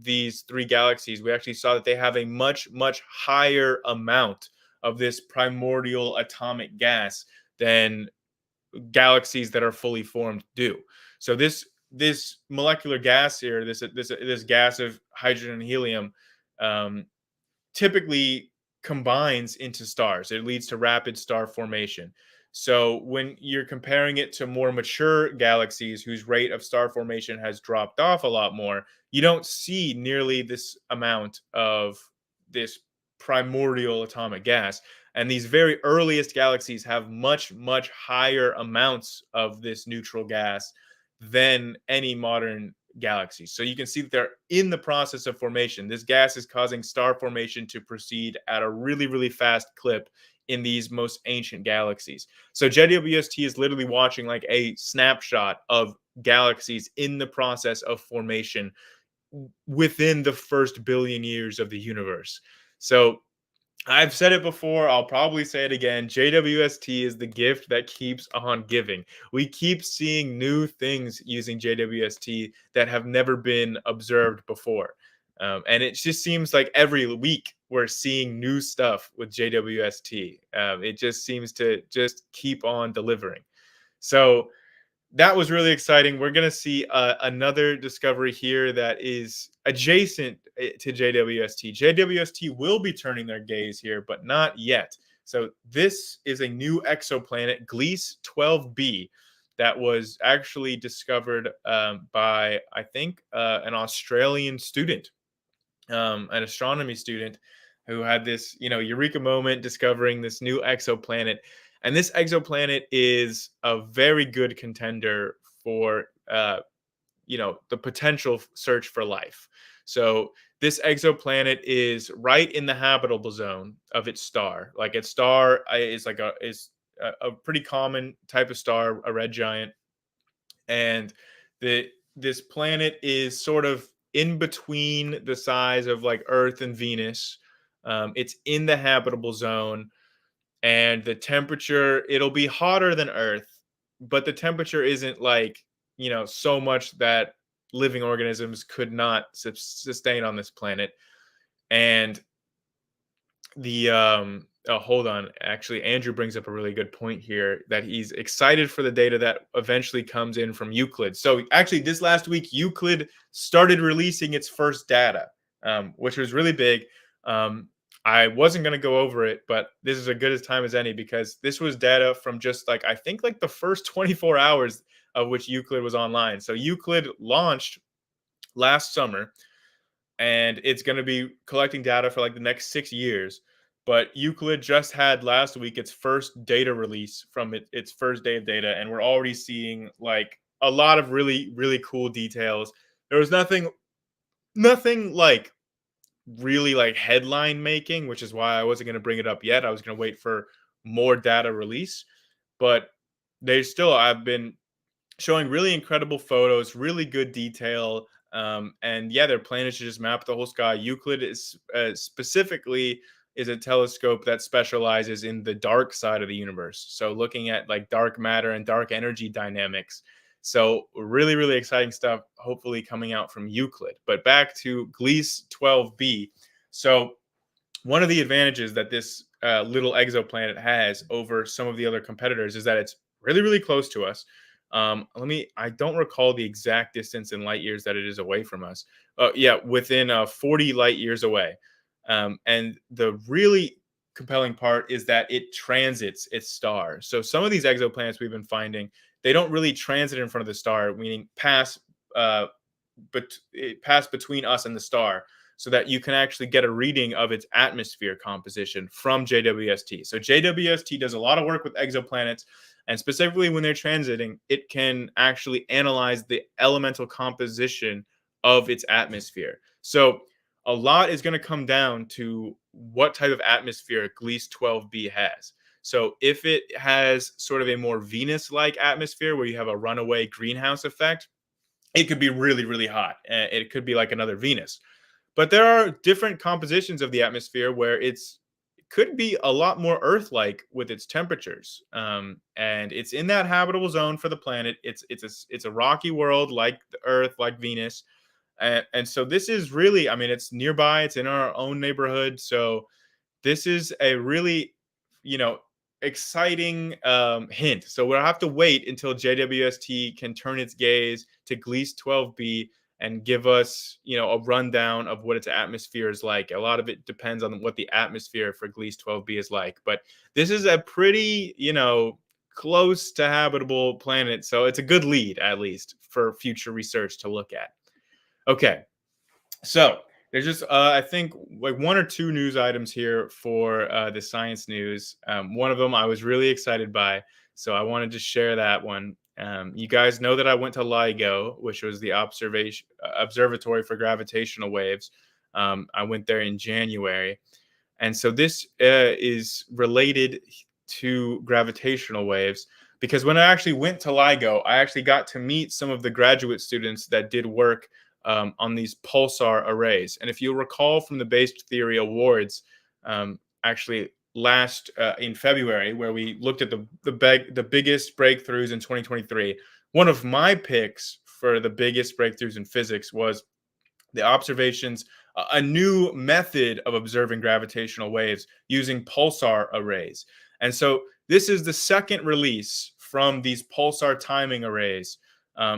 these three galaxies, we actually saw that they have a much, much higher amount of this primordial atomic gas than galaxies that are fully formed do. So this molecular gas here, this gas of hydrogen and helium, um, typically combines into stars. It leads to rapid star formation. So when you're comparing it to more mature galaxies whose rate of star formation has dropped off a lot more, you don't see nearly this amount of this primordial atomic gas. And these very earliest galaxies have much, much higher amounts of this neutral gas than any modern galaxies. So you can see that they're in the process of formation. This gas is causing star formation to proceed at a really, really fast clip in these most ancient galaxies. So JWST is literally watching like a snapshot of galaxies in the process of formation within the first billion years of the universe. So I've said it before, I'll probably say it again. JWST is the gift that keeps on giving. We keep seeing new things using JWST that have never been observed before. And it just seems like every week we're seeing new stuff with JWST. It just seems to just keep on delivering. So that was really exciting. We're going to see another discovery here that is adjacent to JWST. JWST will be turning their gaze here, but not yet. So this is a new exoplanet, Gliese 12b, that was actually discovered by, I think, an Australian student, an astronomy student who had this, eureka moment discovering this new exoplanet. And this exoplanet is a very good contender for, the potential search for life. So this exoplanet is right in the habitable zone of its star. Like its star is a pretty common type of star, a red giant, and this planet is sort of in between the size of like Earth and Venus. It's in the habitable zone, and the temperature, it'll be hotter than Earth, but the temperature isn't like, so much that living organisms could not sustain on this planet. And hold on, actually Andrew brings up a really good point here, that he's excited for the data that eventually comes in from Euclid. So actually this last week Euclid started releasing its first data, which was really big. I wasn't going to go over it, but this is as good a time as any, because this was data from just like, I think like the first 24 hours of which Euclid was online. So Euclid launched last summer, and it's going to be collecting data for like the next 6 years. But Euclid just had last week its first data release from its first day of data, and we're already seeing like a lot of really really cool details. There was nothing like really like headline making, which is why I wasn't going to bring it up yet. I was going to wait for more data release, but they still I've been showing really incredible photos, really good detail. And yeah, their plan is to just map the whole sky. Euclid is specifically is a telescope that specializes in the dark side of the universe. So looking at like dark matter and dark energy dynamics. So really, really exciting stuff. Hopefully coming out from Euclid. But back to Gliese 12b. So one of the advantages that this little exoplanet has over some of the other competitors is that it's really, really close to us. I don't recall the exact distance in light years that it is away from us. Yeah, within 40 light years away. And the really compelling part is that it transits its star. So some of these exoplanets we've been finding, they don't really transit in front of the star, meaning uh, pass between us and the star so that you can actually get a reading of its atmosphere composition from JWST. So JWST does a lot of work with exoplanets, and specifically when they're transiting, it can actually analyze the elemental composition of its atmosphere. So a lot is going to come down to what type of atmosphere Gliese 12b has. So if it has sort of a more Venus-like atmosphere where you have a runaway greenhouse effect, it could be really, really hot. It could be like another Venus. But there are different compositions of the atmosphere where it could be a lot more Earth-like with its temperatures, and it's in that habitable zone for the planet. It's a rocky world like the Earth, like Venus, and so this is really, I mean, it's nearby. It's in our own neighborhood, so this is a really, you know, exciting hint. So we'll have to wait until JWST can turn its gaze to Gliese 12b and give us, a rundown of what its atmosphere is like. A lot of it depends on what the atmosphere for Gliese 12b is like. But this is a pretty, close to habitable planet. So it's a good lead, at least, for future research to look at. Okay. So there's just, I think, like one or two news items here for the science news. One of them I was really excited by, so I wanted to share that one. You guys know that I went to LIGO, which was the observatory for gravitational waves. I went there in January, and so this is related to gravitational waves because when I actually went to LIGO, I actually got to meet some of the graduate students that did work on these pulsar arrays. And if you recall from the Based Theory Awards, actually last in February, where we looked at the biggest breakthroughs in 2023, one of my picks for the biggest breakthroughs in physics was the observations, a new method of observing gravitational waves using pulsar arrays. And so this is the second release from these pulsar timing arrays.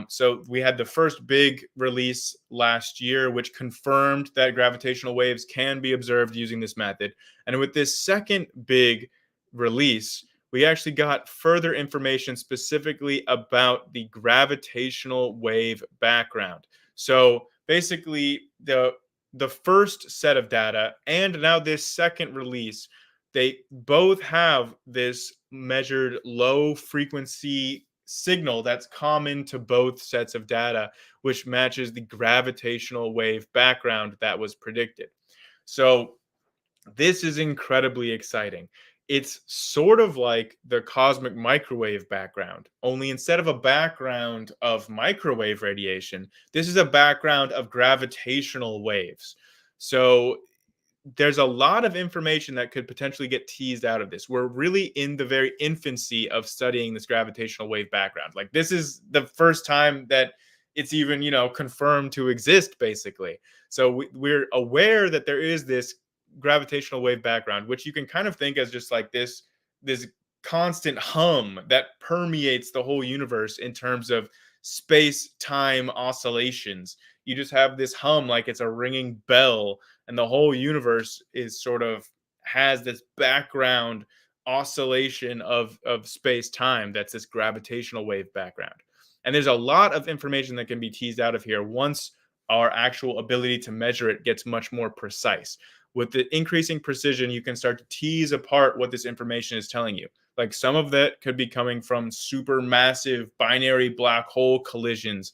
So we had the first big release last year, which confirmed that gravitational waves can be observed using this method. And with this second big release, we actually got further information specifically about the gravitational wave background. So basically, the first set of data and now this second release, they both have this measured low frequency signal that's common to both sets of data, which matches the gravitational wave background that was predicted. So this is incredibly exciting. It's sort of like the cosmic microwave background, only instead of a background of microwave radiation, this is a background of gravitational waves. So there's a lot of information that could potentially get teased out of this. We're really in the very infancy of studying this gravitational wave background. Like this is the first time that it's even, confirmed to exist, basically. So we're aware that there is this gravitational wave background, which you can kind of think as just like this constant hum that permeates the whole universe in terms of space-time oscillations. You just have this hum like it's a ringing bell, and the whole universe is sort of has this background oscillation of space-time that's this gravitational wave background. And there's a lot of information that can be teased out of here once our actual ability to measure it gets much more precise. with the increasing precision, you can start to tease apart what this information is telling you. Like some of that could be coming from super massive binary black hole collisions,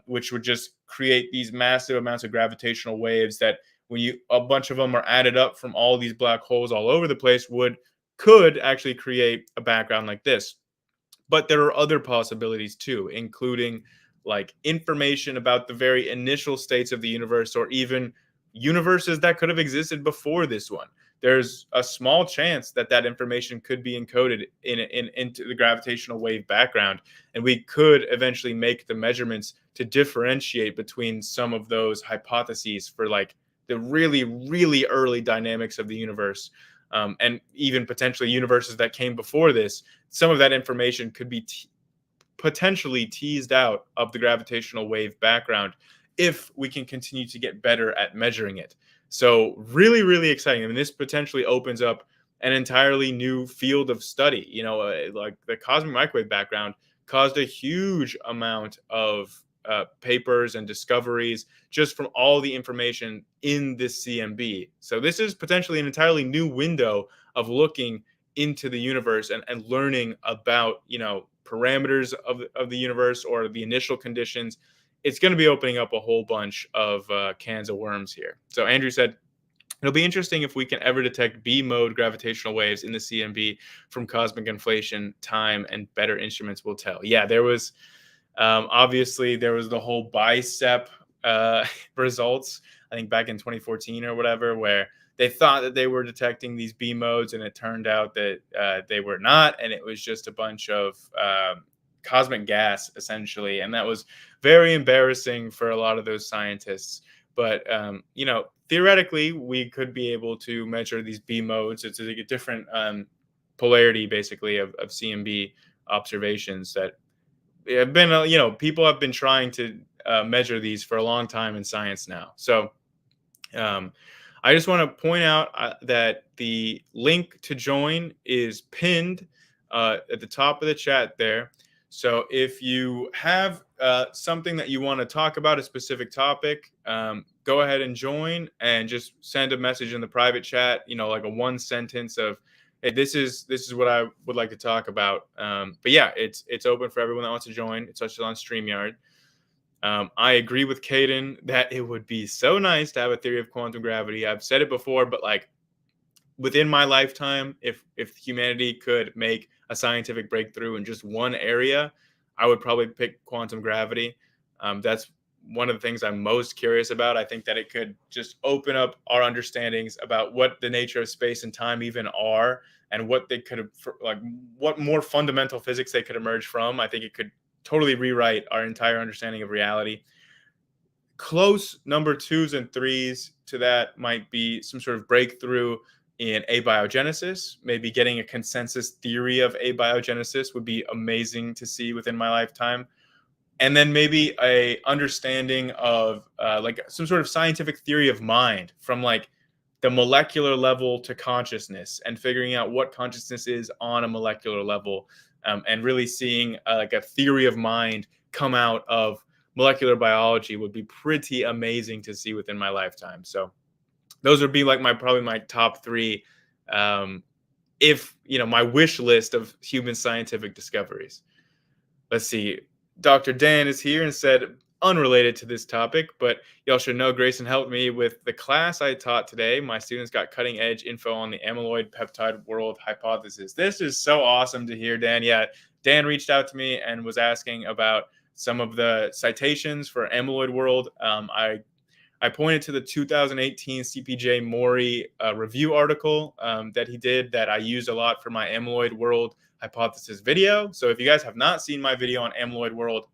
which would just create these massive amounts of gravitational waves that, when you a bunch of them are added up from all these black holes all over the place, would could actually create a background like this. But there are other possibilities too, including like information about the very initial states of the universe, or even universes that could have existed before this one. There's a small chance that that information could be encoded into the gravitational wave background, and we could eventually make the measurements to differentiate between some of those hypotheses for like the really, really early dynamics of the universe, and even potentially universes that came before this. Some of that information could be potentially teased out of the gravitational wave background if we can continue to get better at measuring it. So really, really exciting. I mean, this potentially opens up an entirely new field of study. Like the cosmic microwave background caused a huge amount of papers and discoveries just from all the information in this CMB. So this is potentially an entirely new window of looking into the universe, and learning about parameters of the universe, or the initial conditions. It's going to be opening up a whole bunch of cans of worms here. So Andrew said, it'll be interesting if we can ever detect B mode gravitational waves in the CMB from cosmic inflation. Time and better instruments will tell. Yeah, there was obviously there was the whole bicep results, I think back in 2014 or whatever, where they thought that they were detecting these B modes, and it turned out that they were not, and it was just a bunch of cosmic gas essentially, and that was very embarrassing for a lot of those scientists. But theoretically, we could be able to measure these B modes. It's a different polarity, basically, of CMB observations that have been, people have been trying to measure these for a long time in science now. So I just want to point out that the link to join is pinned at the top of the chat there. So if you have something that you want to talk about, a specific topic, go ahead and join, and just send a message in the private chat, like a one sentence of, hey, this is what I would like to talk about. But yeah, it's open for everyone that wants to join. It's also on StreamYard. I agree with Caden that it would be so nice to have a theory of quantum gravity. I've said it before, but like within my lifetime, if humanity could make a scientific breakthrough in just one area, I would probably pick quantum gravity. That's one of the things I'm most curious about. I think that it could just open up our understandings about what the nature of space and time even are, and what they could have, like, what more fundamental physics they could emerge from. I think it could totally rewrite our entire understanding of reality. Close number twos and threes to that might be some sort of breakthrough in abiogenesis. Maybe getting a consensus theory of abiogenesis would be amazing to see within my lifetime. And then maybe a understanding of like some sort of scientific theory of mind, from like the molecular level to consciousness, and figuring out what consciousness is on a molecular level, and really seeing like a theory of mind come out of molecular biology would be pretty amazing to see within my lifetime. So those would be like probably my top three, if my wish list of human scientific discoveries. Let's see. Dr. Dan is here and said, unrelated to this topic, but y'all should know Grayson helped me with the class I taught today. My students got cutting edge info on the amyloid peptide world hypothesis. This is so awesome to hear, Dan. Yeah, Dan reached out to me and was asking about some of the citations for amyloid world. I pointed to the 2018 CPJ Mori review article that he did, that I used a lot for my amyloid world hypothesis video. So if you guys have not seen my video on amyloid world,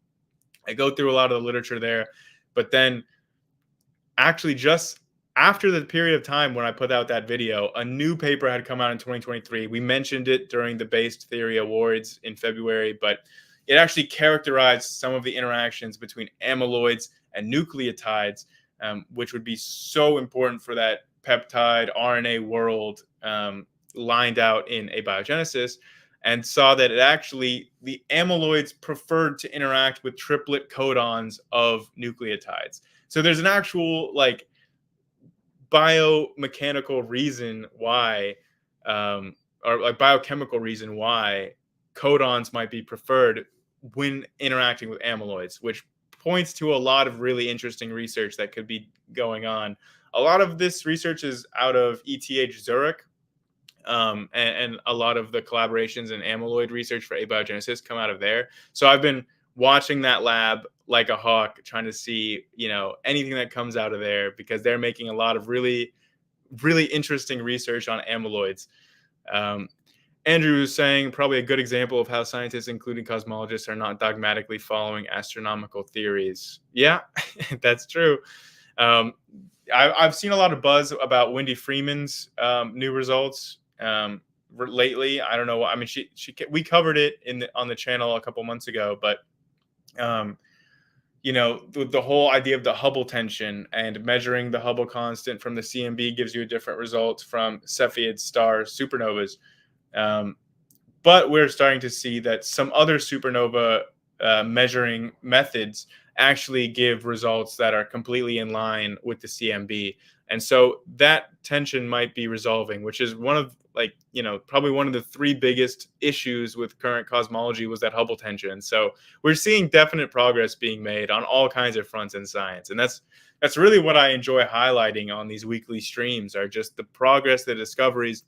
I go through a lot of the literature there. But then actually just after the period of time when I put out that video, a new paper had come out in 2023. We mentioned it during the Based Theory Awards in February, but it actually characterized some of the interactions between amyloids and nucleotides, which would be so important for that peptide RNA world lined out in abiogenesis, and saw that the amyloids preferred to interact with triplet codons of nucleotides. So there's an actual like biomechanical reason why, um, or like biochemical reason why codons might be preferred when interacting with amyloids, which points to a lot of really interesting research that could be going on. A lot of this research is out of ETH Zurich, and a lot of the collaborations and amyloid research for abiogenesis come out of there. So I've been watching that lab like a hawk, trying to see anything that comes out of there because they're making a lot of really really interesting research on amyloids. Um, Andrew is saying probably a good example of how scientists, including cosmologists, are not dogmatically following astronomical theories. Yeah, that's true. Um, I've seen a lot of buzz about Wendy Freeman's new results lately. I don't know. I mean, we covered it on the channel a couple months ago, but um, the whole idea of the Hubble tension and measuring the Hubble constant from the CMB gives you a different result from Cepheid star supernovas. Um, but we're starting to see that some other supernova measuring methods actually give results that are completely in line with the CMB. And so that tension might be resolving, which is one of probably one of the three biggest issues with current cosmology was that Hubble tension. So we're seeing definite progress being made on all kinds of fronts in science. And that's really what I enjoy highlighting on these weekly streams are just the progress, the discoveries,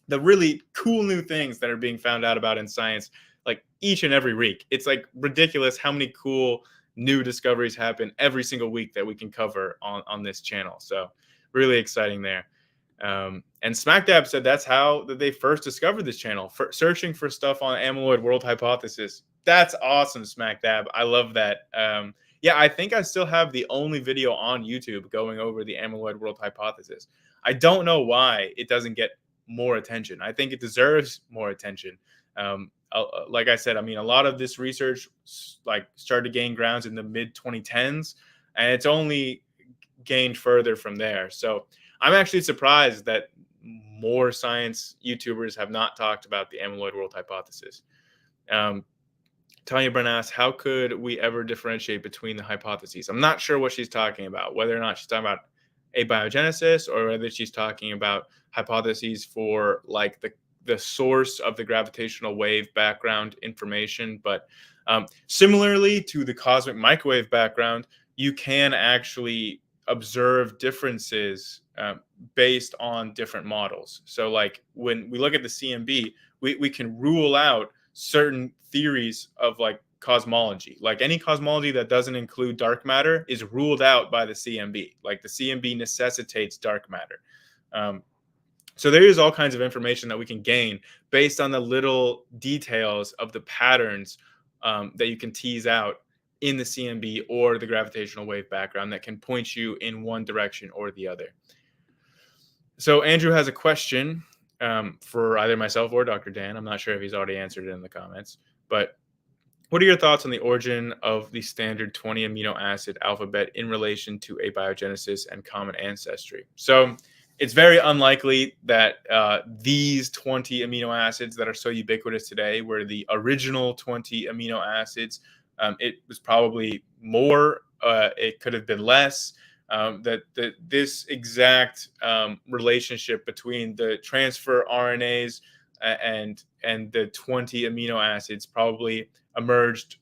the really cool new things that are being found out about in science, like each and every week. It's like ridiculous how many cool new discoveries happen every single week that we can cover on this channel. So really exciting there. And SmackDab said that's how they first discovered this channel, for searching for stuff on amyloid world hypothesis. That's awesome, SmackDab. I love that. Yeah, I think I still have the only video on YouTube going over the amyloid world hypothesis. I don't know why it doesn't get more attention. I think it deserves more attention. Like I said, I mean, a lot of this research started to gain grounds in the mid 2010s, and it's only gained further from there. So I'm actually surprised that more science YouTubers have not talked about the amyloid world hypothesis. Tanya Brenn asks, how could we ever differentiate between the hypotheses? I'm not sure what she's talking about, whether or not she's talking about abiogenesis or whether she's talking about hypotheses for like the source of the gravitational wave background information. But similarly to the cosmic microwave background, you can actually observe differences based on different models. So like when we look at the CMB, we can rule out certain theories of like cosmology. Like any cosmology that doesn't include dark matter is ruled out by the CMB. Like the CMB necessitates dark matter. So there is all kinds of information that we can gain based on the little details of the patterns that you can tease out in the CMB or the gravitational wave background that can point you in one direction or the other. So Andrew has a question for either myself or Dr. Dan. I'm not sure if he's already answered it in the comments, but what are your thoughts on the origin of the standard 20 amino acid alphabet in relation to abiogenesis and common ancestry? So it's very unlikely that these 20 amino acids that are so ubiquitous today were the original 20 amino acids. It was probably more. It could have been less. This exact relationship between the transfer RNAs and the 20 amino acids probably emerged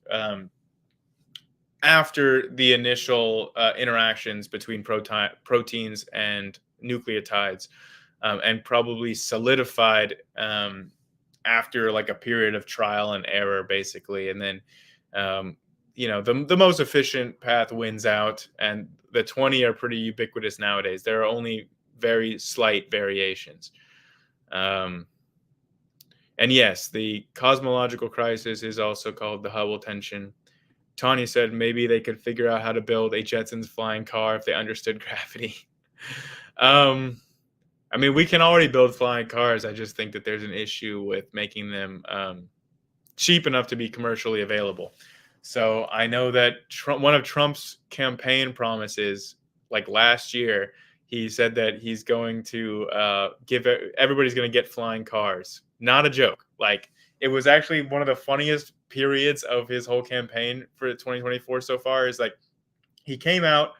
after the initial interactions between proteins and nucleotides, and probably solidified after like a period of trial and error, basically. And then the most efficient path wins out, and the 20 are pretty ubiquitous nowadays. There are only very slight variations. And yes, the cosmological crisis is also called the Hubble tension. Tanya said maybe they could figure out how to build a Jetsons flying car if they understood gravity. I mean, we can already build flying cars. I just think that there's an issue with making them cheap enough to be commercially available. So I know that one of Trump's campaign promises, like last year, he said that he's going to everybody's going to get flying cars. Not a joke. Like, it was actually one of the funniest periods of his whole campaign for 2024 so far. Is like he came out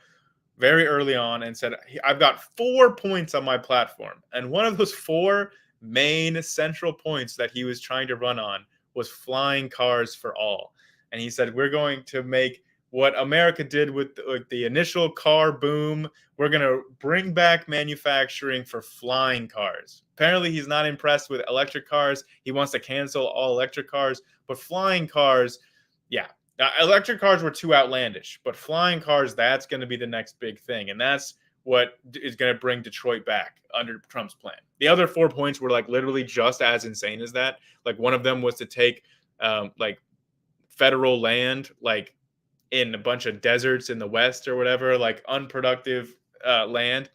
very early on and said, I've got 4 points on my platform. And one of those four main central points that he was trying to run on was flying cars for all. And he said, we're going to make what America did with the initial car boom. We're going to bring back manufacturing for flying cars. Apparently, he's not impressed with electric cars. He wants to cancel all electric cars, but flying cars, yeah. Now, electric cars were too outlandish, but flying cars, that's going to be the next big thing. And that's what is going to bring Detroit back under Trump's plan. The other 4 points were like literally just as insane as that. Like one of them was to take like federal land, like in a bunch of deserts in the West or whatever, like unproductive land,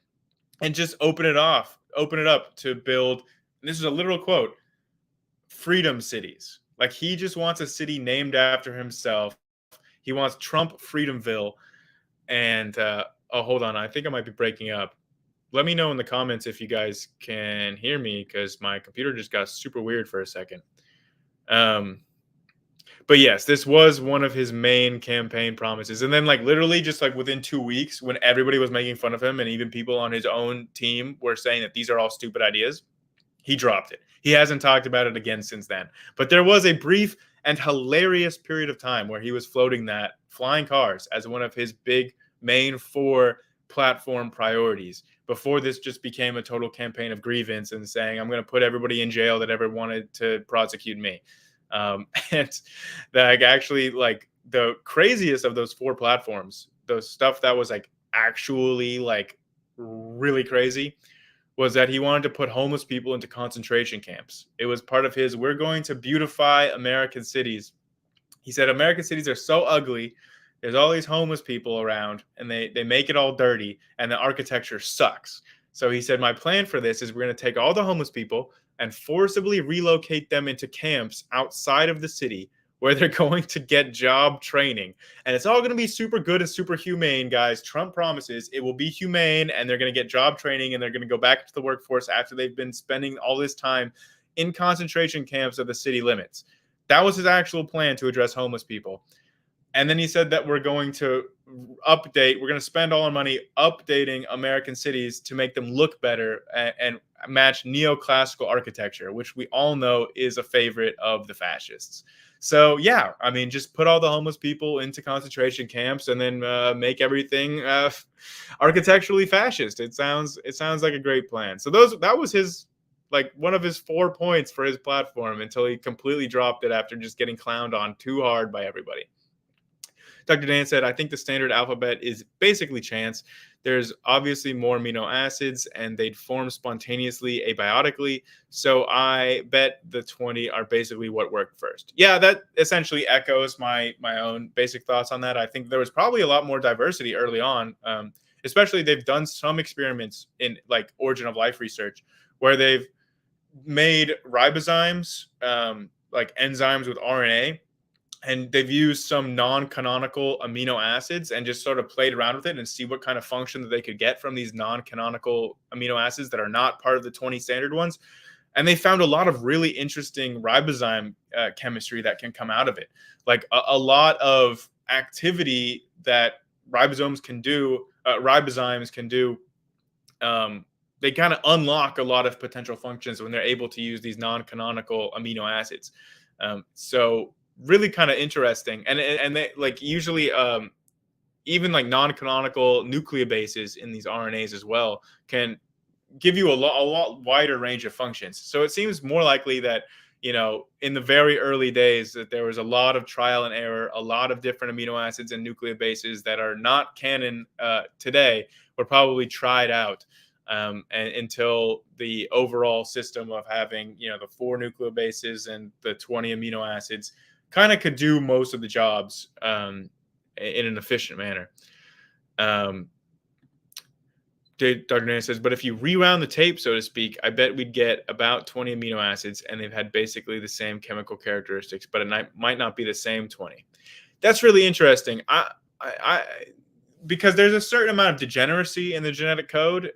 and just open it up to build. And this is a literal quote: freedom cities. Like he just wants a city named after himself. He wants Trump Freedomville. And oh, hold on, I think I might be breaking up. Let me know in the comments if you guys can hear me because my computer just got super weird for a second. But yes, this was one of his main campaign promises. And then like literally just like within 2 weeks, when everybody was making fun of him and even people on his own team were saying that these are all stupid ideas, he dropped it. He hasn't talked about it again since then. But there was a brief and hilarious period of time where he was floating that flying cars as one of his big main four platform priorities before this just became a total campaign of grievance and saying, I'm going to put everybody in jail that ever wanted to prosecute me. And that actually, like, the craziest of those four platforms, the stuff that was like actually like really crazy, was that he wanted to put homeless people into concentration camps. It was part of his, we're going to beautify American cities. He said, American cities are so ugly. There's all these homeless people around and they make it all dirty and the architecture sucks. So he said, my plan for this is we're going to take all the homeless people and forcibly relocate them into camps outside of the city where they're going to get job training. And it's all going to be super good and super humane, guys. Trump promises it will be humane and they're going to get job training and they're going to go back to the workforce after they've been spending all this time in concentration camps of the city limits. That was his actual plan to address homeless people. And then he said that we're going to spend all our money updating American cities to make them look better and match neoclassical architecture, which we all know is a favorite of the fascists. So, yeah, I mean, just put all the homeless people into concentration camps and then make everything architecturally fascist. It sounds like a great plan. So that was his, like, one of his 4 points for his platform until he completely dropped it after just getting clowned on too hard by everybody. Dr. Dan said, I think the standard alphabet is basically chance. There's obviously more amino acids and they'd form spontaneously abiotically. So I bet the 20 are basically what worked first. Yeah, that essentially echoes my own basic thoughts on that. I think there was probably a lot more diversity early on. Especially they've done some experiments in like origin of life research where they've made ribozymes, like enzymes with RNA, and they've used some non-canonical amino acids and just sort of played around with it and see what kind of function that they could get from these non-canonical amino acids that are not part of the 20 standard ones. And they found a lot of really interesting ribozyme chemistry that can come out of it. Like a lot of activity that ribozymes can do, they kind of unlock a lot of potential functions when they're able to use these non-canonical amino acids. So really kind of interesting. And they like usually even like non-canonical nucleobases in these RNAs as well can give you a lot wider range of functions. So it seems more likely that, you know, in the very early days that there was a lot of trial and error, a lot of different amino acids and nucleobases that are not canon today were probably tried out and until the overall system of having, you know, the 4 nucleobases and the 20 amino acids kind of could do most of the jobs in an efficient manner. Dr. Nana says, but if you rewound the tape, so to speak, I bet we'd get about 20 amino acids and they've had basically the same chemical characteristics, but it might not be the same 20. That's really interesting. Because there's a certain amount of degeneracy in the genetic code.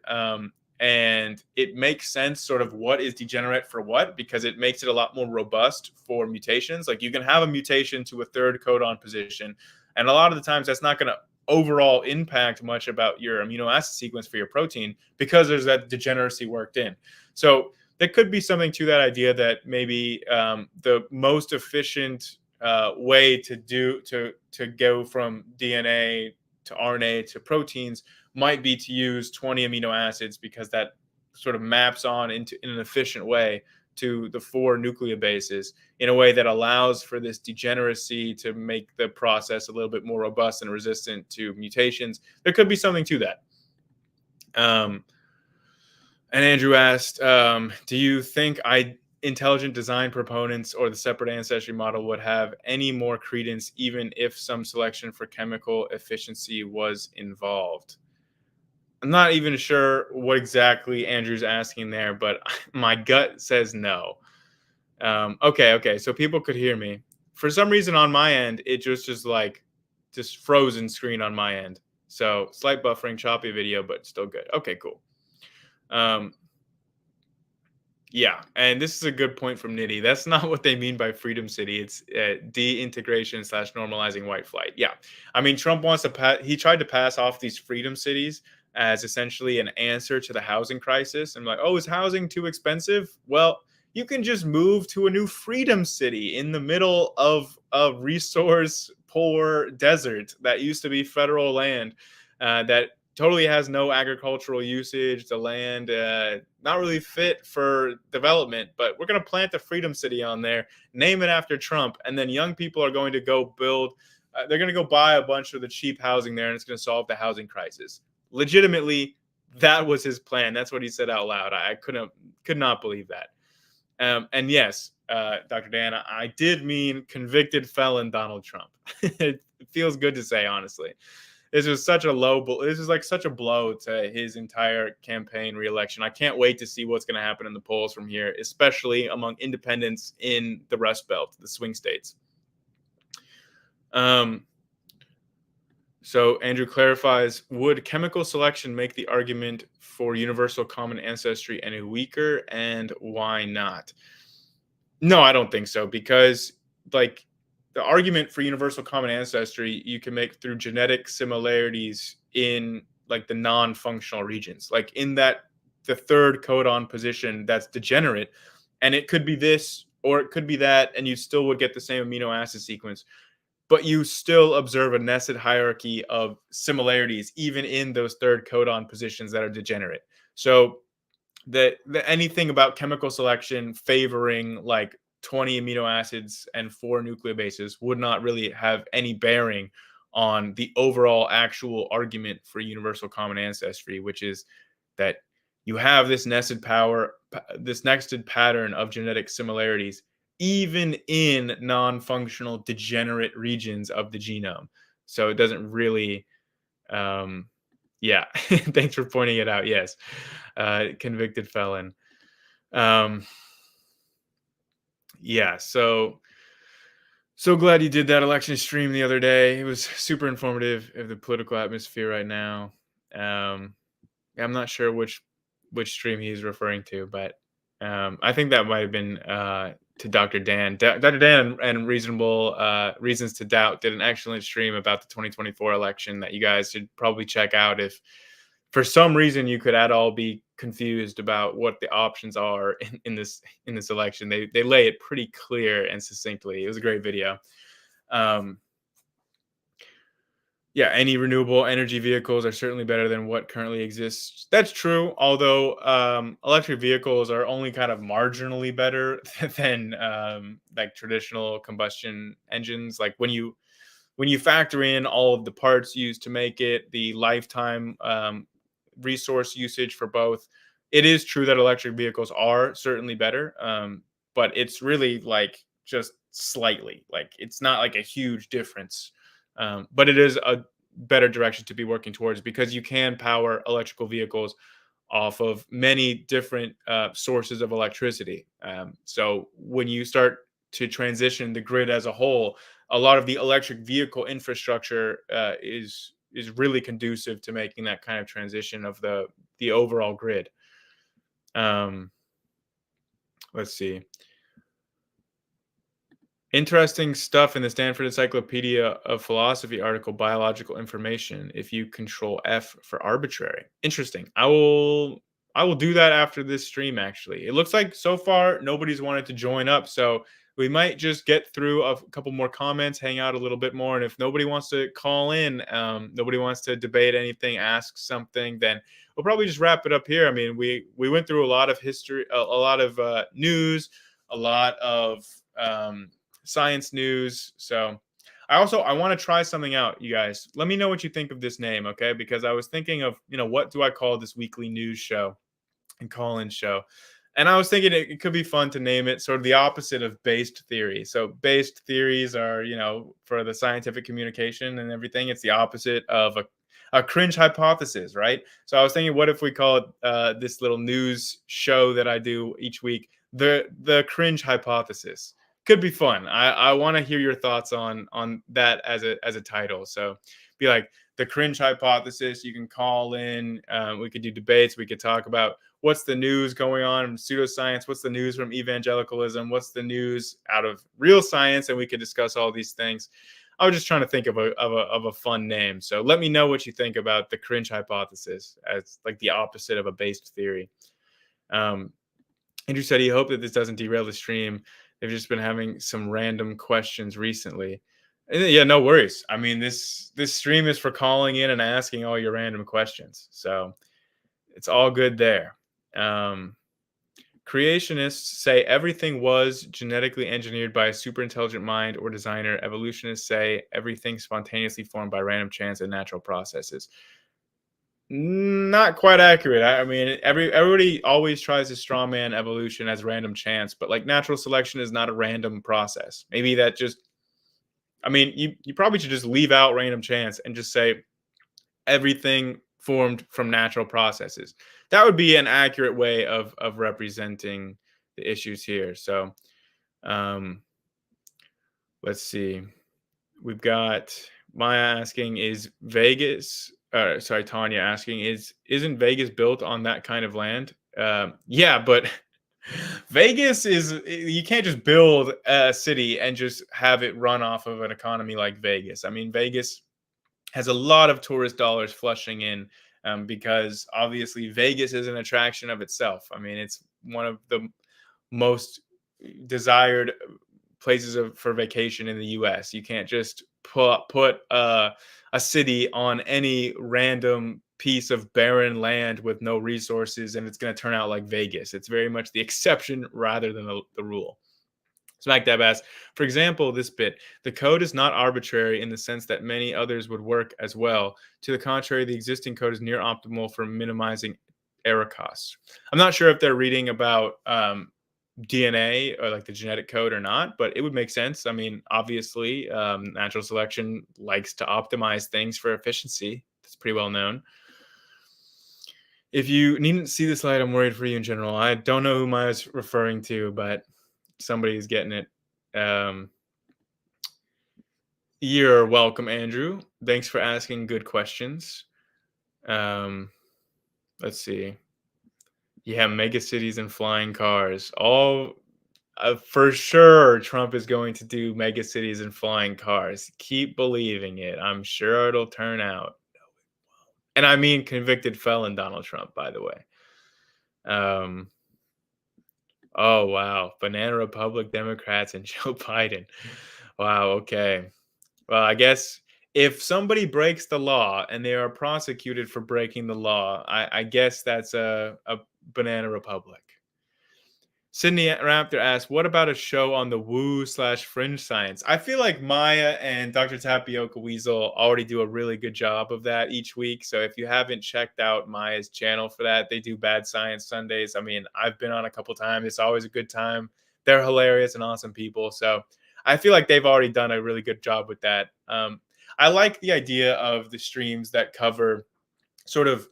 And it makes sense sort of what is degenerate for what, because it makes it a lot more robust for mutations. Like you can have a mutation to a third codon position. And a lot of the times that's not going to overall impact much about your amino acid sequence for your protein because there's that degeneracy worked in. So there could be something to that idea that maybe the most efficient way to go from DNA to RNA to proteins might be to use 20 amino acids because that sort of maps on into in an efficient way to the 4 nucleobases in a way that allows for this degeneracy to make the process a little bit more robust and resistant to mutations. There could be something to that. And Andrew asked, do you think intelligent design proponents or the separate ancestry model would have any more credence even if some selection for chemical efficiency was involved? I'm not even sure what exactly Andrew's asking there, but my gut says no. Okay. So people could hear me. For some reason on my end, it just like just frozen screen on my end. So slight buffering, choppy video, but still good. Okay, cool. Um, yeah, and this is a good point from Nitty. That's not what they mean by Freedom City. It's de-integration slash normalizing white flight. Yeah, I mean Trump wants to he tried to pass off these freedom cities as essentially an answer to the housing crisis. And like, oh, is housing too expensive? Well, you can just move to a new freedom city in the middle of a resource poor desert that used to be federal land that totally has no agricultural usage. The land not really fit for development, but we're going to plant the Freedom City on there, name it after Trump, and then young people are going to go build. They're going to go buy a bunch of the cheap housing there, and it's going to solve the housing crisis. Legitimately, that was his plan. That's what he said out loud. I could not believe that. And yes, Dr. Dan, I did mean convicted felon Donald Trump. It feels good to say, honestly. This was such a this is like such a blow to his entire campaign reelection. I can't wait to see what's going to happen in the polls from here, especially among independents in the Rust Belt, the swing states. So Andrew clarifies, would chemical selection make the argument for universal common ancestry any weaker, and why not? No, I don't think so, because like the argument for universal common ancestry you can make through genetic similarities in like the non-functional regions, like in that the third codon position that's degenerate, and it could be this or it could be that, and you still would get the same amino acid sequence, but you still observe a nested hierarchy of similarities even in those third codon positions that are degenerate. So anything about chemical selection favoring like 20 amino acids and 4 nucleobases would not really have any bearing on the overall actual argument for universal common ancestry, which is that you have this nested pattern of genetic similarities even in non-functional degenerate regions of the genome. So it doesn't really yeah, thanks for pointing it out. Yes, convicted felon. Yeah, so glad you did that election stream the other day. It was super informative of the political atmosphere right now. I'm not sure which stream he's referring to, but I think that might have been to Dr. Dan. Dr. Dan and Reasonable Reasons to Doubt did an excellent stream about the 2024 election that you guys should probably check out if for some reason you could at all be confused about what the options are in this election. They lay it pretty clear and succinctly. It was a great video. Yeah, any renewable energy vehicles are certainly better than what currently exists. That's true, although electric vehicles are only kind of marginally better than like traditional combustion engines. Like when you factor in all of the parts used to make it, the lifetime resource usage for both, it is true that electric vehicles are certainly better, but it's really like just slightly. Like it's not like a huge difference. But it is a better direction to be working towards because you can power electrical vehicles off of many different sources of electricity. So when you start to transition the grid as a whole, a lot of the electric vehicle infrastructure is really conducive to making that kind of transition of the overall grid. Let's see. Interesting stuff in the Stanford Encyclopedia of Philosophy article, Biological Information, if you control F for arbitrary. Interesting. I will do that after this stream actually. It looks like so far nobody's wanted to join up, so we might just get through a couple more comments, hang out a little bit more, and if nobody wants to call in, nobody wants to debate anything, ask something, then we'll probably just wrap it up here. I mean, we went through a lot of history, a lot of news, a lot of science news. So I want to try something out, you guys. Let me know what you think of this name, okay? Because I was thinking of, what do I call this weekly news show and call-in show? And I was thinking it could be fun to name it sort of the opposite of based theory. So based theories are, for the scientific communication and everything, it's the opposite of a cringe hypothesis, right? So I was thinking, what if we call it this little news show that I do each week, the cringe hypothesis? Could be fun. I want to hear your thoughts on that as a title. So be like the cringe hypothesis. You can call in. We could do debates. We could talk about what's the news going on in pseudoscience, what's the news from evangelicalism, what's the news out of real science, and we could discuss all these things. I was just trying to think of a fun name. So let me know what you think about the cringe hypothesis as like the opposite of a based theory. Um, Andrew said he hoped that this doesn't derail the stream. They've just been having some random questions recently. Yeah, no worries. I mean, this stream is for calling in and asking all your random questions. So it's all good there. Um, Creationists say everything was genetically engineered by a super intelligent mind or designer. Evolutionists say everything spontaneously formed by random chance and natural processes. Not quite accurate. I mean, everybody always tries to strawman evolution as random chance, but like natural selection is not a random process. Maybe that just, I mean, you probably should just leave out random chance and just say everything formed from natural processes. That would be an accurate way of representing the issues here. So, um, let's see. We've got Maya asking, is Vegas? Sorry, Tanya asking, isn't Vegas built on that kind of land? Yeah, but Vegas is, you can't just build a city and just have it run off of an economy like Vegas. I mean, Vegas has a lot of tourist dollars flushing in, because obviously Vegas is an attraction of itself. I mean, it's one of the most desired places for vacation in the U.S. You can't just put a city on any random piece of barren land with no resources, and it's going to turn out like Vegas. It's very much the exception rather than the rule. Smack Dab asks, for example, this bit, the code is not arbitrary in the sense that many others would work as well. To the contrary, the existing code is near optimal for minimizing error costs. I'm not sure if they're reading about DNA or like the genetic code or not, but it would make sense. I mean, obviously, natural selection likes to optimize things for efficiency. That's pretty well known. If you needn't see the slide, I'm worried for you in general. I don't know who Maya's referring to, but somebody's getting it. You're welcome, Andrew. Thanks for asking good questions. Let's see. Yeah, mega cities and flying cars. All for sure, Trump is going to do mega cities and flying cars. Keep believing it. I'm sure it'll turn out. And I mean convicted felon Donald Trump, by the way. Oh wow, Banana Republic Democrats and Joe Biden. Wow. Okay. Well, I guess if somebody breaks the law and they are prosecuted for breaking the law, I guess that's a banana republic. Sydney Raptor asks, what about a show on the woo/fringe science? I feel like Maya and Dr. Tapioca Weasel already do a really good job of that each week. So if you haven't checked out Maya's channel for that, they do Bad Science Sundays. I mean, I've been on a couple times. It's always a good time. They're hilarious and awesome people. So I feel like they've already done a really good job with that. I like the idea of the streams that cover sort of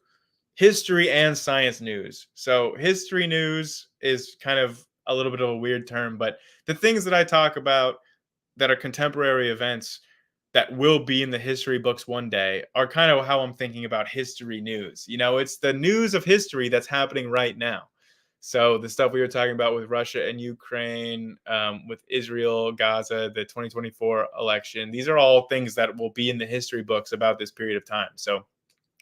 history and science news. So history news is kind of a little bit of a weird term, but the things that I talk about that are contemporary events that will be in the history books one day are kind of how I'm thinking about history news. It's the news of history that's happening right now. So the stuff we were talking about with Russia and Ukraine, with Israel, Gaza, the 2024 election, these are all things that will be in the history books about this period of time. So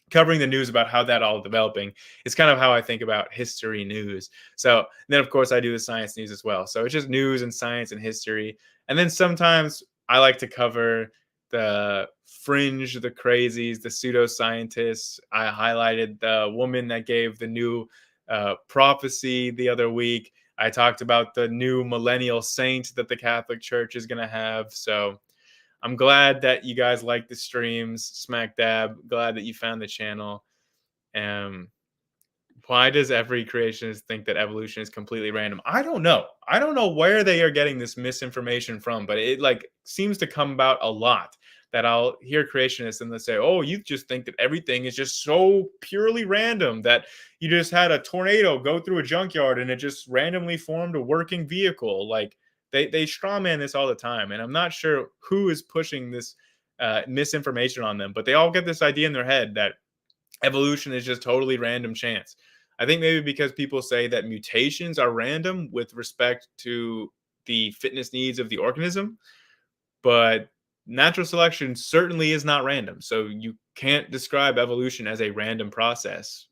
covering the news about how that all developing is kind of how I think about history news. So then, of course, I do the science news as well. So it's just news and science and history. And then sometimes I like to cover the fringe, the crazies, the pseudoscientists. I highlighted the woman that gave the new prophecy the other week. I talked about the new millennial saint that the Catholic Church is going to have. So I'm glad that you guys like the streams, smack dab. Glad that you found the channel. Um, why does every creationist think that evolution is completely random? I don't know. I don't know where they are getting this misinformation from, but it like seems to come about a lot that I'll hear creationists and they say, "Oh, you just think that everything is just so purely random that you just had a tornado go through a junkyard and it just randomly formed a working vehicle." Like they straw man this all the time, and I'm not sure who is pushing this misinformation on them, but they all get this idea in their head that evolution is just totally random chance. I think maybe because people say that mutations are random with respect to the fitness needs of the organism, but natural selection certainly is not random. So you can't describe evolution as a random process.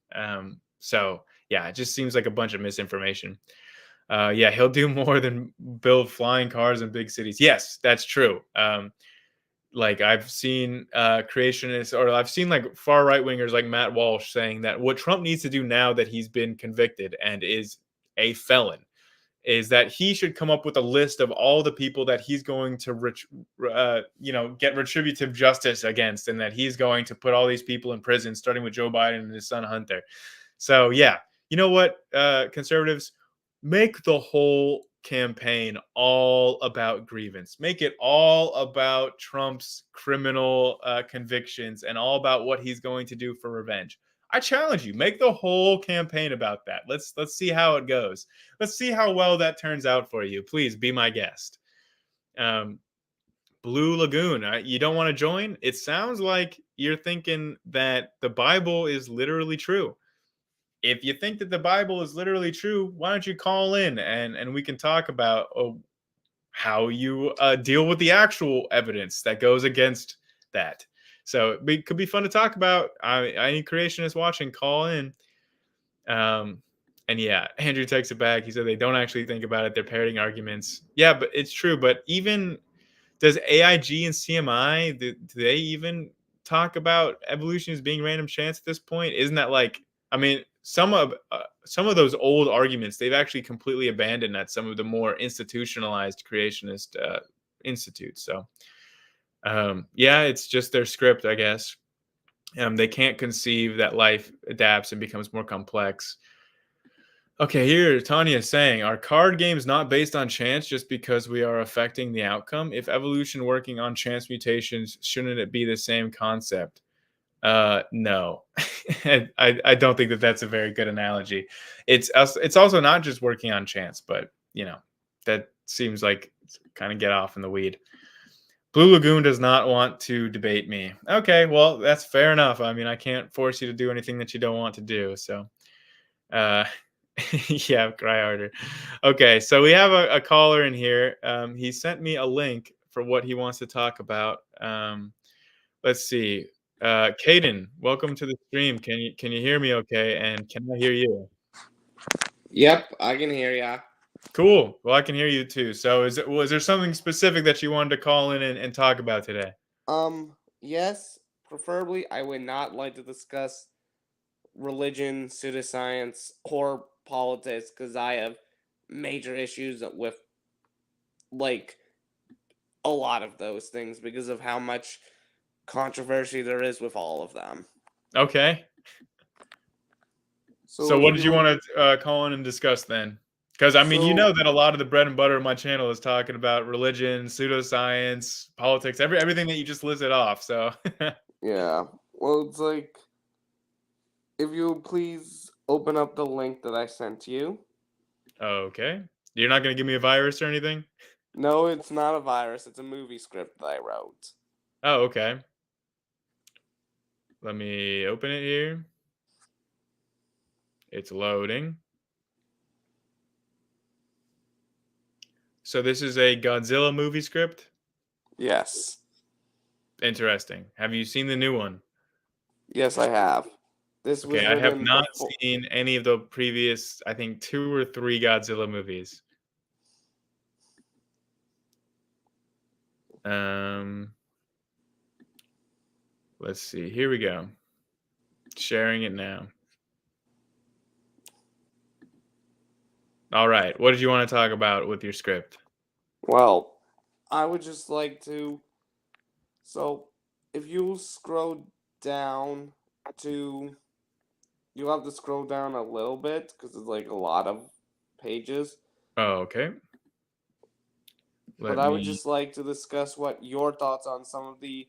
So yeah, it just seems like a bunch of misinformation. Yeah, he'll do more than build flying cars in big cities. Yes, that's true. Like I've seen creationists, or I've seen like far right wingers like Matt Walsh saying that what Trump needs to do now that he's been convicted and is a felon is that he should come up with a list of all the people that he's going to get retributive justice against, and that he's going to put all these people in prison, starting with Joe Biden and his son Hunter. So yeah, you know what, conservatives, make the whole campaign all about grievance. Make it all about Trump's criminal convictions and all about what he's going to do for revenge. I challenge you, make the whole campaign about that. Let's see how it goes. Let's see how well that turns out for you. Please be my guest. Um, Blue Lagoon, you don't want to join? It sounds like you're thinking that the Bible is literally true. If you think that the Bible is literally true, why don't you call in and we can talk about how you deal with the actual evidence that goes against that. So it could be fun to talk about. Any creationist watching, call in. And yeah, Andrew takes it back. He said they don't actually think about it. They're parroting arguments. Yeah, but it's true. But even does AIG and CMI, do they even talk about evolution as being random chance at this point? Isn't that like, I mean, some of those old arguments they've actually completely abandoned at some of the more institutionalized creationist institutes. So yeah, it's just their script, I guess. They can't conceive that life adapts and becomes more complex. Okay, here Tanya is saying, are card games not based on chance just because we are affecting the outcome? If evolution working on chance mutations, shouldn't it be the same concept? No, I don't think that that's a very good analogy. It's also not just working on chance, but that seems like kind of get off in the weed. Blue Lagoon does not want to debate me. Okay, well that's fair enough. I mean, I can't force you to do anything that you don't want to do. So, uh, yeah, cry harder. Okay, so we have a caller in here. He sent me a link for what he wants to talk about. Let's see. Caden, welcome to the stream. Can you hear me okay? And can I hear you? Yep, I can hear ya. Cool. Well, I can hear you too. So was there something specific that you wanted to call in and talk about today? Yes, preferably I would not like to discuss religion, pseudoscience, or politics because I have major issues with like a lot of those things because of how much controversy there is with all of them. Okay. So So if what did you you want to call in and discuss then? Because I mean, you so know that a lot of the bread and butter of my channel is talking about religion, pseudoscience, politics, everything that you just listed off. So yeah, well it's like if you please open up the link that I sent you. okay, you're not gonna give me a virus or anything? No, it's not a virus. It's a movie script that I wrote. Oh, okay. Let me open it here. It's loading. So this is a Godzilla movie script? Yes. Interesting. Have you seen the new one? Yes, I have. This Okay, was I have written not before. seen any of the previous, I think, 2 or 3 Godzilla movies. Um, let's see. Here we go. Sharing it now. All right. What did you want to talk about with your script? Well, I would just like to. So, if you scroll down to. You have to scroll down a little bit because it's like a lot of pages. Oh, okay. But Let I would me. just like to discuss what your thoughts on some of the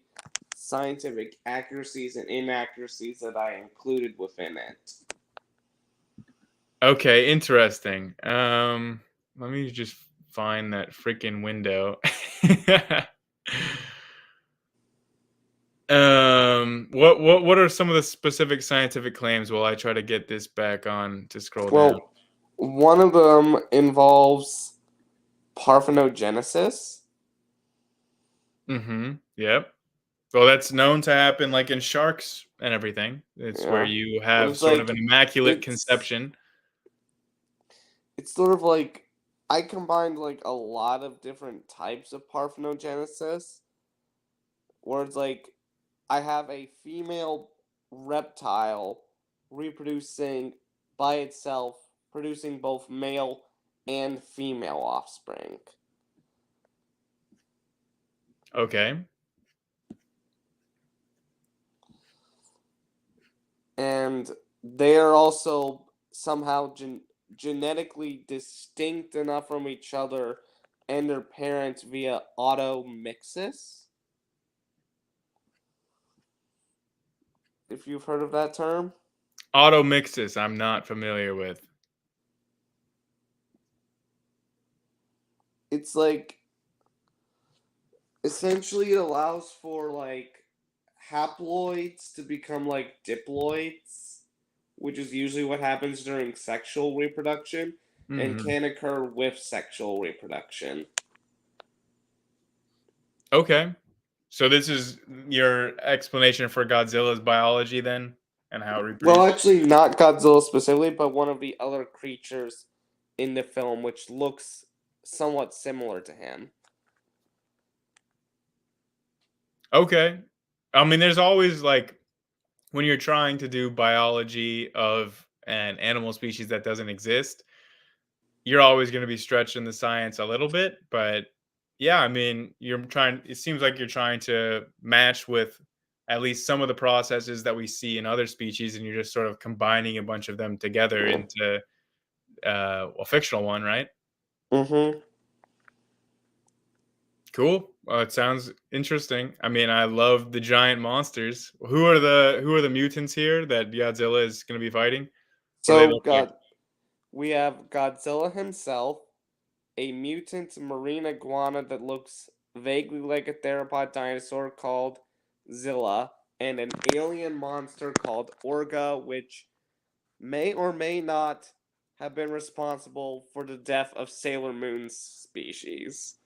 scientific accuracies and inaccuracies that I included within it. Okay, interesting. Let me just find that freaking window. What are some of the specific scientific claims while I try to get this back on to scroll down? Well, one of them involves parthenogenesis. Mm-hmm. Yep. Well, that's known to happen like in sharks and everything. It's where Yeah, you but have it's sort of an like immaculate it's conception. it's sort of like I combined like a lot of different types of parthenogenesis, where it's like I have a female reptile reproducing by itself, producing both male and female offspring. Okay. And they are also somehow genetically distinct enough from each other and their parents via automixis, if you've heard of that term. Automixis, I'm not familiar with. It's like essentially it allows for like haploids to become like diploids, which is usually what happens during sexual reproduction and Mhm. can occur with sexual reproduction. Okay. So this is your explanation for Godzilla's biology then and how it Well, reproduces? actually, not Godzilla specifically, but one of the other creatures in the film, which looks somewhat similar to him. Okay. I mean, there's always like when you're trying to do biology of an animal species that doesn't exist, you're always going to be stretching the science a little bit, but yeah, I mean, it seems like you're trying to match with at least some of the processes that we see in other species and you're just sort of combining a bunch of them together Yeah. into a fictional one, right? Mm-hmm. Cool. Well, it sounds interesting. I mean, I love the giant monsters. Who are the mutants here that Godzilla is going to be fighting? What do they So, look like? we have Godzilla himself, a mutant marine iguana that looks vaguely like a theropod dinosaur called Zilla, and an alien monster called Orga, which may or may not have been responsible for the death of Sailor Moon's species.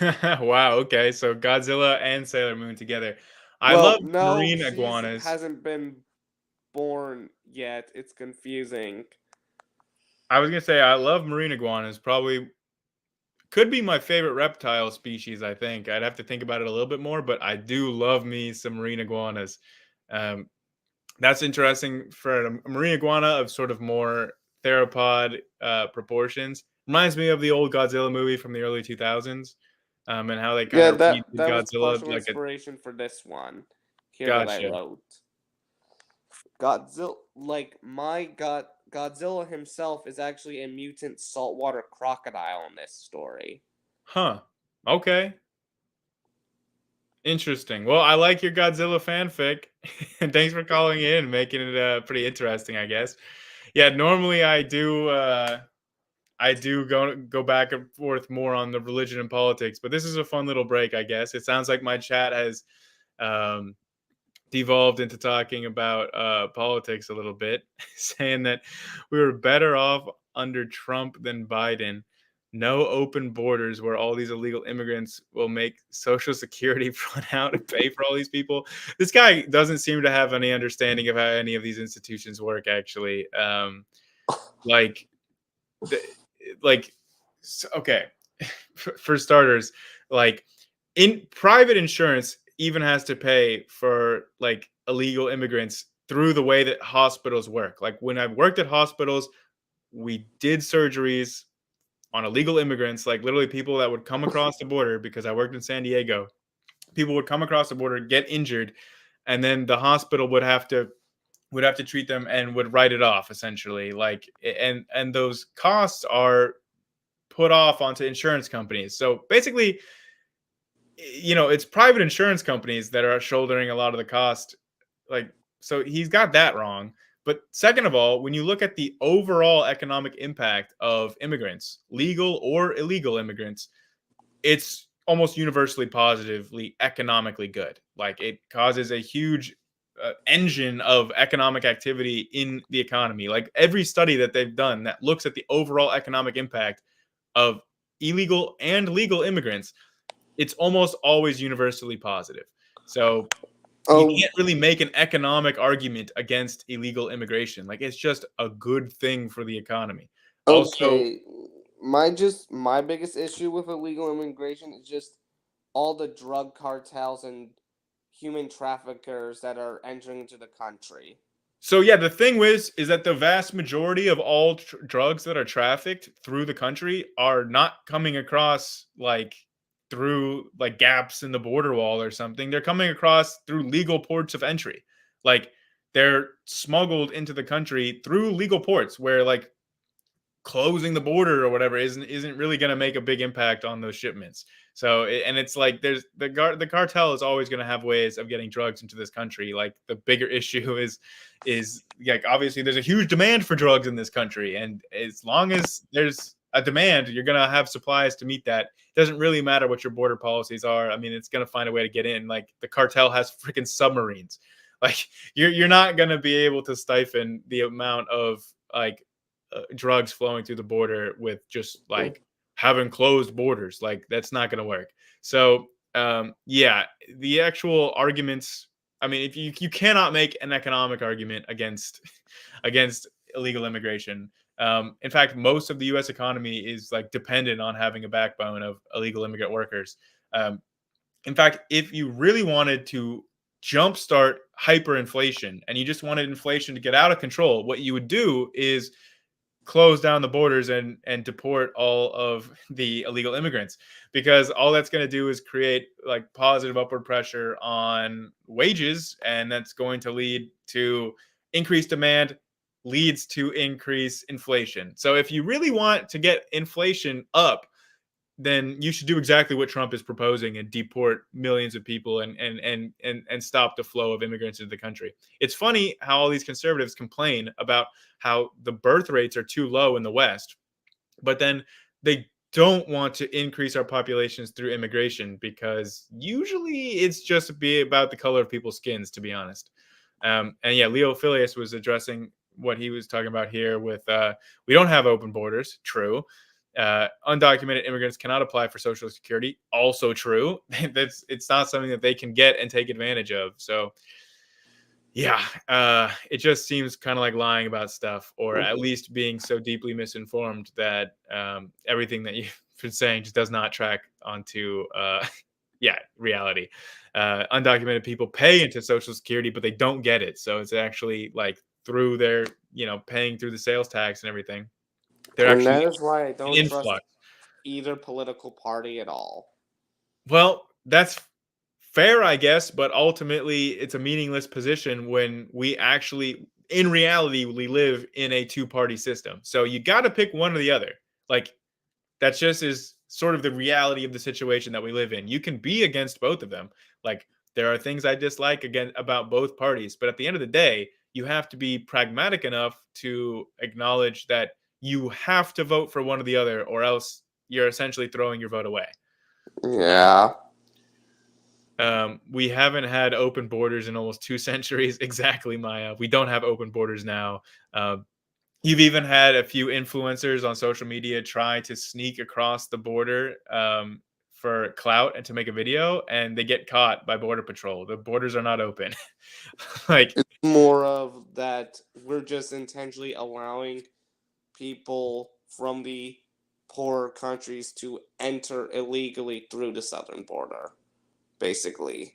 Wow. Okay. So Godzilla and Sailor Moon together. I love Well, no, marine she's iguanas. hasn't been born yet. It's confusing. I was gonna say I love marine iguanas. Probably could be my favorite reptile species. I think I'd have to think about it a little bit more, but I do love me some marine iguanas. Um, That's interesting for a marine iguana of sort of more theropod proportions. Reminds me of the old Godzilla movie from the early 2000s, and how they kind Yeah, of redid that was Godzilla partial like a inspiration for this one here that I gotcha. wrote. Godzilla, like my God, Godzilla himself is actually a mutant saltwater crocodile in this story. Huh. Okay. Interesting. Well, I like your Godzilla fanfic, and thanks for calling in and making it pretty interesting. I guess. Yeah. Normally, I do. I do go back and forth more on the religion and politics, but this is a fun little break, I guess. It sounds like my chat has um, devolved into talking about politics a little bit, saying that we were better off under Trump than Biden. no open borders where all these illegal immigrants will make social security run out and pay for all these people. This guy doesn't seem to have any understanding of how any of these institutions work, actually. Like the like okay, for starters, like in private insurance even has to pay for like illegal immigrants through the way that hospitals work. Like when I've worked at hospitals, we did surgeries on illegal immigrants, like literally people that would come across the border, because I worked in San Diego. People would come across the border, get injured, and then the hospital would have to treat them and would write it off essentially. Like and those costs are put off onto insurance companies. So basically, it's private insurance companies that are shouldering a lot of the cost. Like, so he's got that wrong. But second of all, when you look at the overall economic impact of immigrants, legal or illegal immigrants, it's almost universally positively economically good. Like it causes a huge engine of economic activity in the economy. Like every study that they've done that looks at the overall economic impact of illegal and legal immigrants, it's almost always universally positive. So you Oh, can't really make an economic argument against illegal immigration. Like it's just a good thing for the economy. Also, okay. My biggest issue with illegal immigration is just all the drug cartels and human traffickers that are entering into the country. so yeah, the thing is that the vast majority of all drugs that are trafficked through the country are not coming across like through like gaps in the border wall or something. They're coming across through legal ports of entry. Like they're smuggled into the country through legal ports where like closing the border or whatever isn't really going to make a big impact on those shipments. So and it's like there's the cartel is always going to have ways of getting drugs into this country. Like the bigger issue is like obviously there's a huge demand for drugs in this country, and as long as there's a demand, you're going to have supplies to meet that. It doesn't really matter what your border policies are. I mean, it's going to find a way to get in. Like the cartel has freaking submarines. Like you're not going to be able to stifle the amount of like drugs flowing through the border with just Mm. like having closed borders. Like that's not going to work. So yeah, the actual arguments. I mean, if you cannot make an economic argument against against illegal immigration. In fact, most of the U.S. economy is like dependent on having a backbone of illegal immigrant workers. Um, in fact, if you really wanted to jumpstart hyperinflation and you just wanted inflation to get out of control, what you would do is close down the borders and deport all of the illegal immigrants, because all that's going to do is create like positive upward pressure on wages, and that's going to lead to increased demand, leads to increased inflation. So if you really want to get inflation up, then you should do exactly what Trump is proposing and deport millions of people and stop the flow of immigrants into the country. It's funny how all these conservatives complain about how the birth rates are too low in the West, but then they don't want to increase our populations through immigration, because usually it's just be about the color of people's skins, to be honest. And yeah, Leo Filius was addressing what he was talking about here with we don't have open borders. True. Undocumented immigrants cannot apply for Social Security. Also true. It's not something that they can get and take advantage of. So yeah, it just seems kind of like lying about stuff, or at least being so deeply misinformed that everything that you've been saying just does not track onto yeah, reality. Undocumented people pay into Social Security, but they don't get it. So it's actually like through their paying through the sales tax and everything. They're And actually that is why I an don't trust influx. either political party at all. Well, that's fair, I guess, but ultimately it's a meaningless position when we actually, in reality, we live in a two-party system. So you got to pick one or the other. Like that just is sort of the reality of the situation that we live in. You can be against both of them. Like there are things I dislike again about both parties, but at the end of the day, you have to be pragmatic enough to acknowledge that you have to vote for one or the other, or else you're essentially throwing your vote away. Yeah. We haven't had open borders in almost 2 centuries. Exactly, Maya. We don't have open borders now. Uh, You've even had a few influencers on social media try to sneak across the border for clout and to make a video, and they get caught by border patrol. The borders are not open. Like, It's more of that we're just intentionally allowing people from the poorer countries to enter illegally through the southern border, basically,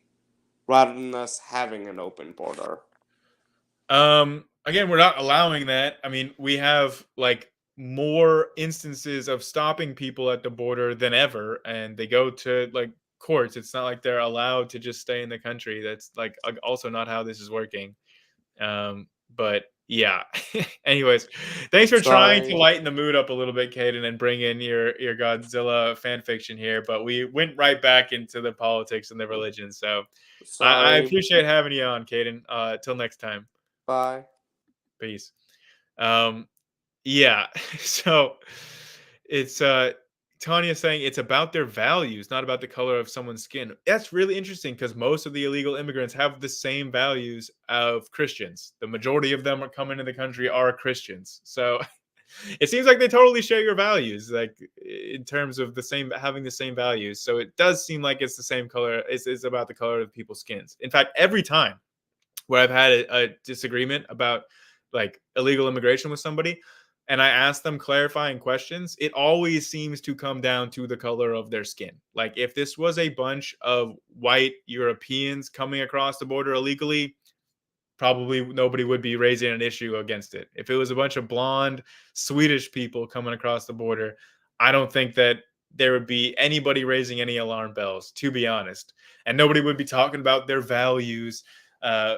rather than us having an open border. again, we're not allowing that. I mean, we have like more instances of stopping people at the border than ever, and they go to like courts. It's not like they're allowed to just stay in the country. That's like also not how this is working. But yeah. Anyways, thanks for trying to Sorry, lighten the mood up a little bit, Caden, and bring in your Godzilla fan fiction here. But we went right back into the politics and the religion. So I sorry, appreciate having you on, Caden. Till next time. bye. Peace. Um, yeah. So it's Tanya saying it's about their values, not about the color of someone's skin. That's really interesting because most of the illegal immigrants have the same values of Christians. The majority of them are coming to the country are Christians. So it seems like they totally share your values, like in terms of the same having the same values. So it does seem like it's the same color. It's about the color of people's skins. In fact, every time where I've had a disagreement about like illegal immigration with somebody, and I ask them clarifying questions, it always seems to come down to the color of their skin. Like if this was a bunch of white Europeans coming across the border illegally, probably nobody would be raising an issue against it. If it was a bunch of blonde Swedish people coming across the border, I don't think that there would be anybody raising any alarm bells, to be honest. And nobody would be talking about their values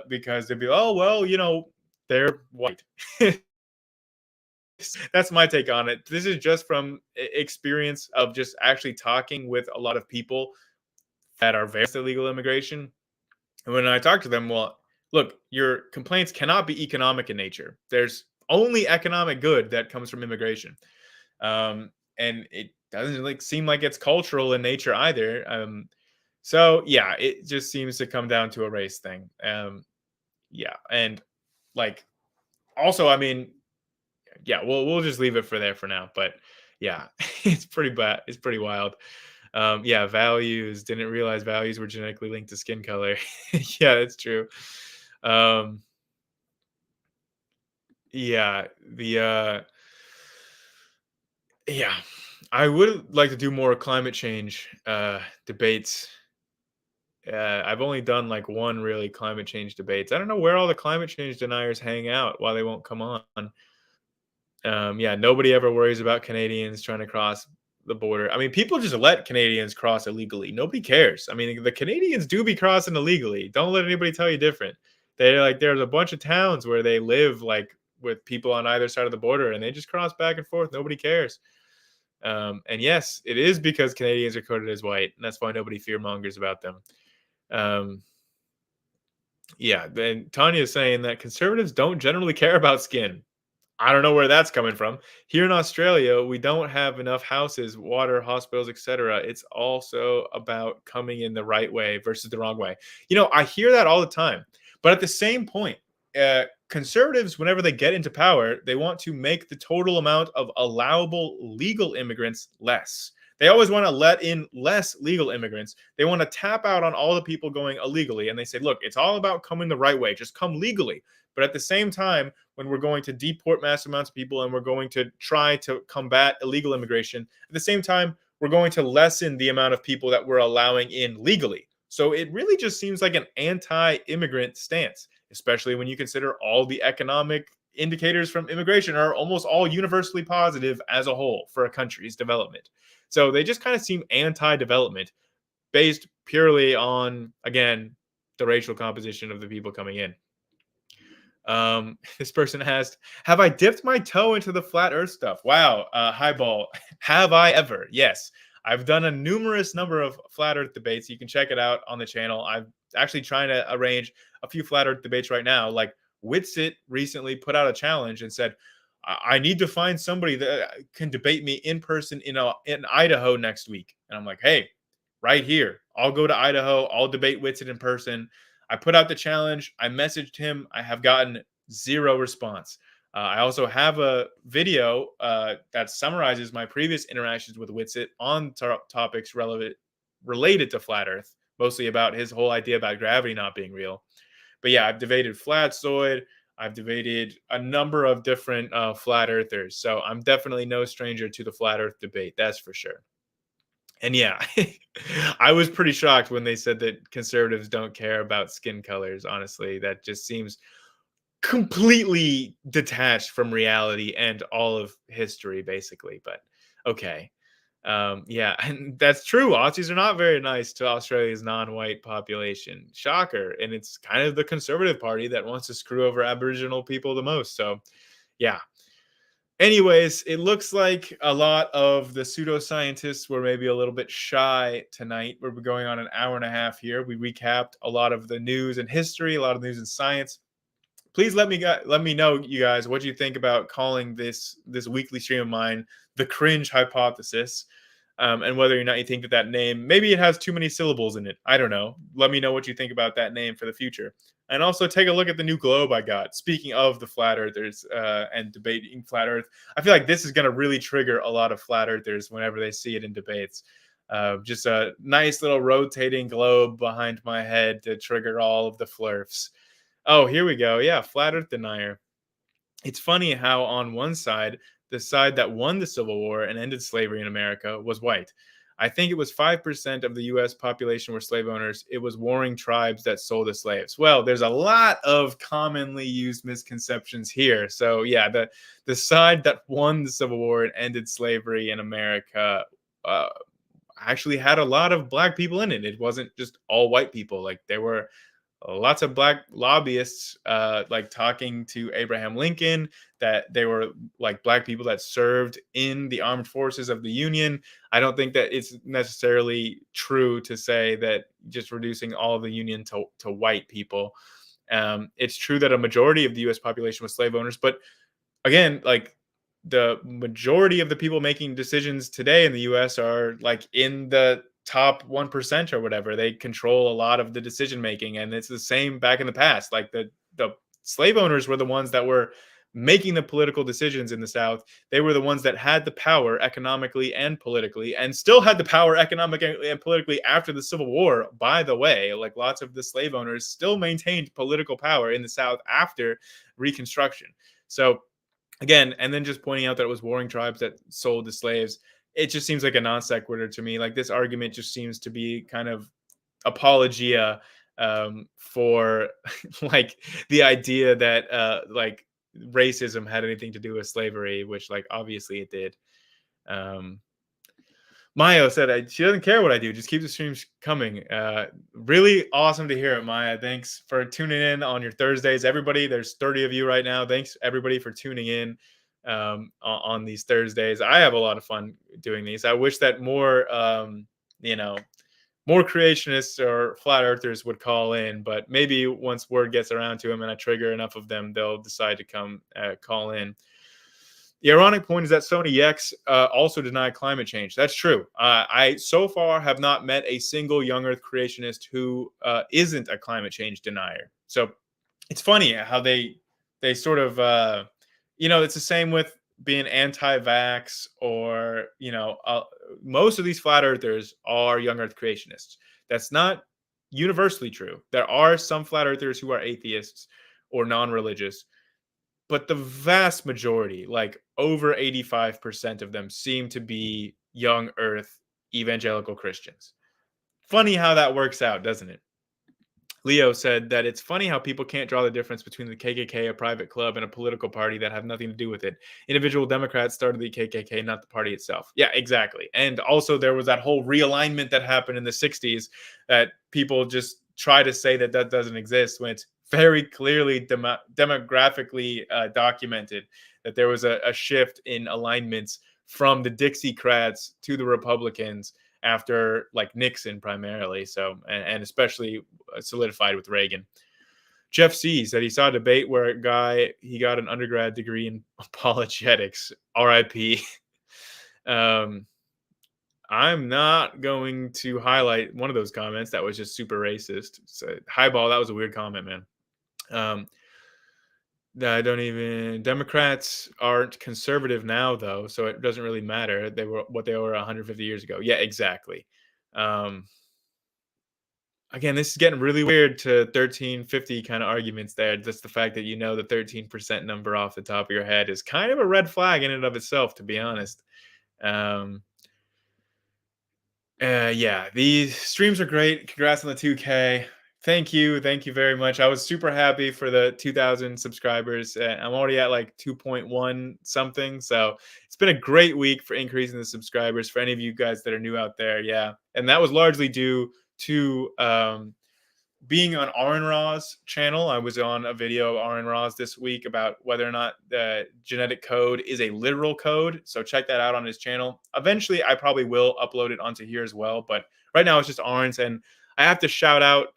because they'd be, oh, well, they're white. That's my take on it. This is just from experience of just actually talking with a lot of people that are very illegal immigration. And when I talk to them, well, look, your complaints cannot be economic in nature. There's only economic good that comes from immigration. And it doesn't like seem like it's cultural in nature either. So yeah, it just seems to come down to a race thing. Yeah, and like also, I mean, yeah, we'll just leave it for there for now. But yeah, it's pretty bad. It's pretty wild. Yeah, values. Didn't realize values were genetically linked to skin color. Yeah, that's true. Um, yeah, yeah, I would like to do more climate change debates. I've only done like one really climate change debates. I don't know where all the climate change deniers hang out, why they won't come on. Yeah, nobody ever worries about Canadians trying to cross the border. I mean, people just let Canadians cross illegally. Nobody cares. I mean, the Canadians do be crossing illegally. Don't let anybody tell you different. They're like, there's a bunch of towns where they live like with people on either side of the border, and they just cross back and forth. Nobody cares. And yes, it is because Canadians are coded as white, and that's why nobody fear mongers about them. Um, yeah, then Tanya is saying that conservatives don't generally care about skin. I don't know where that's coming from. Here in Australia, we don't have enough houses, water, hospitals, etc. It's also about coming in the right way versus the wrong way. I hear that all the time. But at the same point, conservatives, whenever they get into power, they want to make the total amount of allowable legal immigrants less. They always want to let in less legal immigrants. They want to tap out on all the people going illegally. And they say, look, it's all about coming the right way. Just come legally. But at the same time, when we're going to deport mass amounts of people and we're going to try to combat illegal immigration, at the same time, we're going to lessen the amount of people that we're allowing in legally. So it really just seems like an anti-immigrant stance, especially when you consider all the economic indicators from immigration are almost all universally positive as a whole for a country's development. So they just kind of seem anti-development based purely on, again, the racial composition of the people coming in. This person asked, have I dipped my toe into the flat earth stuff? Wow. Highball. Have I ever? Yes. I've done a numerous number of flat earth debates. You can check it out on the channel. I'm actually trying to arrange a few flat earth debates right now. Like Witsit recently put out a challenge and said, I need to find somebody that can debate me in person in Idaho next week. And I'm like, hey, right here. I'll go to Idaho. I'll debate Witsit in person. I put out the challenge. I messaged him. I have gotten zero response. I also have a video that summarizes my previous interactions with Witsit on topics relevant related to flat Earth, mostly about his whole idea about gravity not being real. But yeah, I've debated flatzoid. I've debated a number of different flat earthers. So I'm definitely no stranger to the flat Earth debate. That's for sure. And yeah, I was pretty shocked when they said that conservatives don't care about skin colors. Honestly, that just seems completely detached from reality and all of history, basically. But okay. Yeah, and that's true. Aussies are not very nice to Australia's non-white population. Shocker. And it's kind of the Conservative Party that wants to screw over Aboriginal people the most. So, yeah. Anyways, it looks like a lot of the pseudoscientists were maybe a little bit shy tonight. We're going on an hour and a half here. We recapped a lot of the news and history, a lot of news and science. Please let me know, you guys, what you think about calling this weekly stream of mine the cringe hypothesis, and whether or not you think that name, maybe it has too many syllables in it. I don't know. Let me know what you think about that name for the future, and also take a look at the new globe I got. Speaking of the flat earthers and debating flat Earth, I feel like this is going to really trigger a lot of flat earthers whenever they see it in debates. Just a nice little rotating globe behind my head to trigger all of the flurfs. Oh, here we go. Yeah, flat Earth denier. It's funny how on one side, the side that won the Civil War and ended slavery in America was white. I think it was 5% of the US population were slave owners. It was warring tribes that sold the slaves. Well, there's a lot of commonly used misconceptions here. So, yeah, the side that won the Civil War and ended slavery in America uh, actually had a lot of black people in it. It wasn't just all white people. Like, there were lots of black lobbyists like talking to Abraham Lincoln, that they were like black people that served in the armed forces of the Union. I don't think that it's necessarily true to say that just reducing all of the Union to white people. It's true that a majority of the US population was slave owners, but again, like, the majority of the people making decisions today in the US are like in the top 1% or whatever. They control a lot of the decision making, and it's the same back in the past. Like, the slave owners were the ones that were making the political decisions in the South. They were the ones that had the power economically and politically, and still had the power economically and politically after the Civil War. By the way, like, lots of the slave owners still maintained political power in the South after Reconstruction. So again, and then just pointing out that it was warring tribes that sold the slaves, it just seems like a non sequitur to me. Like, this argument just seems to be kind of apologia for like the idea that like racism had anything to do with slavery, which, like, obviously it did. um Mayo said she doesn't care what I do. Just keep the streams coming. Really awesome to hear it, Maya. Thanks for tuning in on your Thursdays. Everybody, there's 30 of you right now. Thanks, everybody, for tuning in on these Thursdays. I have a lot of fun doing these. I wish that more, you know, more creationists or flat earthers would call in, but maybe once word gets around to them and I trigger enough of them, they'll decide to come call in. The ironic point is that Sony X also denied climate change. That's true. I so far have not met a single young Earth creationist who isn't a climate change denier. So it's funny how they sort of it's the same with being anti-vax, or most of these flat earthers are young Earth creationists. That's not universally true. There are some flat earthers who are atheists or non-religious, but the vast majority, like over 85% of them, seem to be young Earth evangelical Christians. Funny how that works out, doesn't it? Leo said that it's funny how people can't draw the difference between the KKK, a private club, and a political party that have nothing to do with it. Individual Democrats started the KKK, not the party itself. Yeah, exactly. And also, there was that whole realignment that happened in the 60s that people just try to say that doesn't exist, when it's very clearly demographically documented that there was a shift in alignments from the Dixiecrats to the Republicans after, like, Nixon primarily. So, and especially solidified with Reagan. Jeff C said he saw a debate where he got an undergrad degree in apologetics. RIP. I'm not going to highlight one of those comments. That was just super racist. So, highball, that was a weird comment, man. I don't even Democrats aren't conservative now though, so it doesn't really matter. They were what they were 150 years ago. Yeah, exactly. Um, Again, this is getting really weird to 1350 kind of arguments there. Just the fact that you know the 13% number off the top of your head is kind of a red flag in and of itself, to be honest. Um, yeah, these streams are great. Congrats on the 2K. Thank you very much. I was super happy for the 2,000 subscribers. I'm already at like 2.1 something, so it's been a great week for increasing the subscribers. For any of you guys that are new out there, yeah, and that was largely due to being on Aaron Ra's channel. I was on a video of Aaron Ra's this week about whether or not the genetic code is a literal code. So check that out on his channel. Eventually, I probably will upload it onto here as well. But right now, it's just Aaron's. And I have to shout out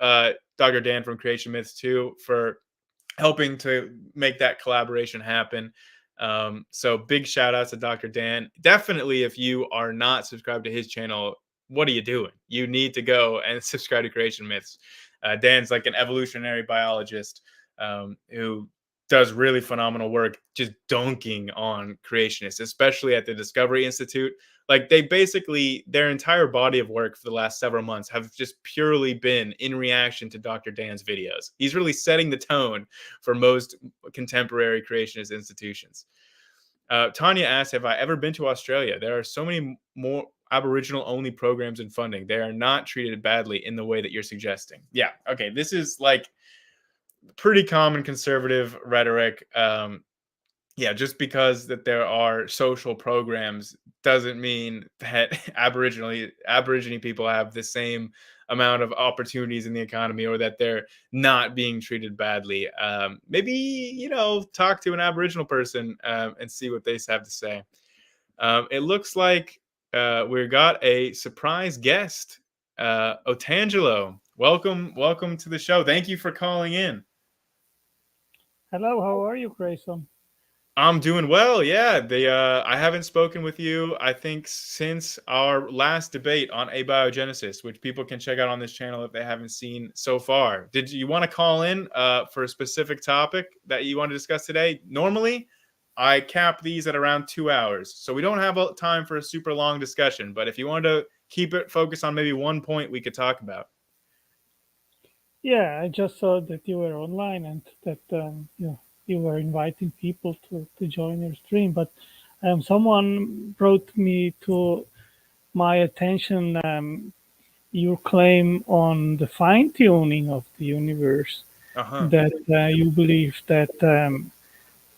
Dr. Dan from Creation Myths too for helping to make that collaboration happen. So big shout outs to Dr. Dan. Definitely, if you are not subscribed to his channel, what are you doing? You need to go and subscribe to Creation Myths. Dan's like an evolutionary biologist who does really phenomenal work just dunking on creationists, especially at the Discovery Institute. Like they basically, their entire body of work for the last several months have just purely been in reaction to Dr. Dan's videos. He's really setting the tone for most contemporary creationist institutions. Tanya asked, "Have I ever been to Australia? There are so many more Aboriginal only programs and funding. They are not treated badly in the way that you're suggesting." Yeah, okay, this is like pretty common conservative rhetoric. Yeah, just because that there are social programs doesn't mean that Aborigine people have the same amount of opportunities in the economy or that they're not being treated badly. Maybe talk to an Aboriginal person and see what they have to say. It looks like we got a surprise guest, Otangelo. Welcome to the show. Thank you for calling in. Hello, how are you, Grayson? I'm doing well. Yeah, I haven't spoken with you, I think, since our last debate on abiogenesis, which people can check out on this channel if they haven't seen so far. Did you want to call in for a specific topic that you want to discuss today? Normally, I cap these at around 2 hours, so we don't have time for a super long discussion. But if you want to keep it focused on maybe one point, we could talk about. Yeah, I just saw that you were online and that you were inviting people to join your stream. But someone brought me to my attention your claim on the fine tuning of the universe. Uh huh. That you believe that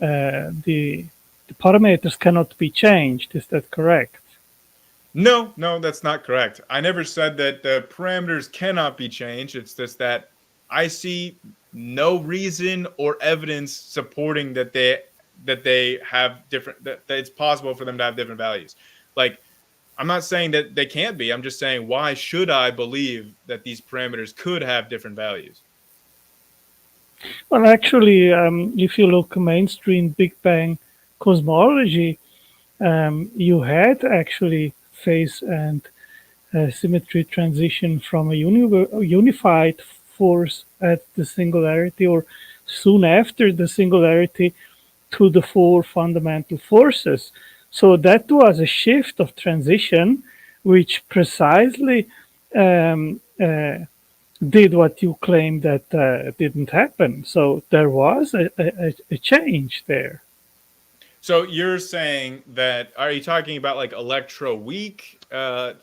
the parameters cannot be changed. Is that correct? No, that's not correct. I never said that the parameters cannot be changed. It's just that I see no reason or evidence supporting that they have that it's possible for them to have different values. Like I'm not saying that they can't be. I'm just saying why should I believe that these parameters could have different values? Well, actually, if you look mainstream Big Bang cosmology, you had actually phase and symmetry transition from a unified force at the singularity or soon after the singularity to the four fundamental forces. So that was a shift of transition, which precisely did what you claim that didn't happen. So there was a change there. So you're saying that are you talking about like electroweak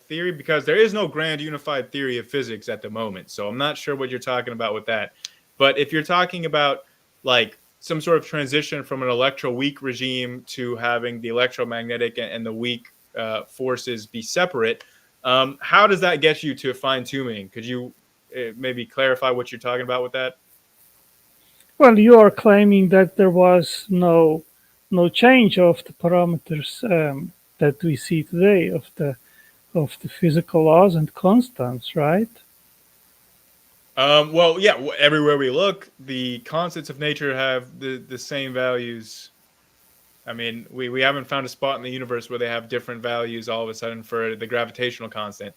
theory? Because there is no grand unified theory of physics at the moment. So I'm not sure what you're talking about with that. But if you're talking about like some sort of transition from an electroweak regime to having the electromagnetic and the weak forces be separate, how does that get you to fine tuning? Could you maybe clarify what you're talking about with that? Well, you are claiming that there was no change of the parameters that we see today of the physical laws and constants, right? Well, yeah. Everywhere we look, the constants of nature have the same values. I mean, we haven't found a spot in the universe where they have different values all of a sudden for the gravitational constant.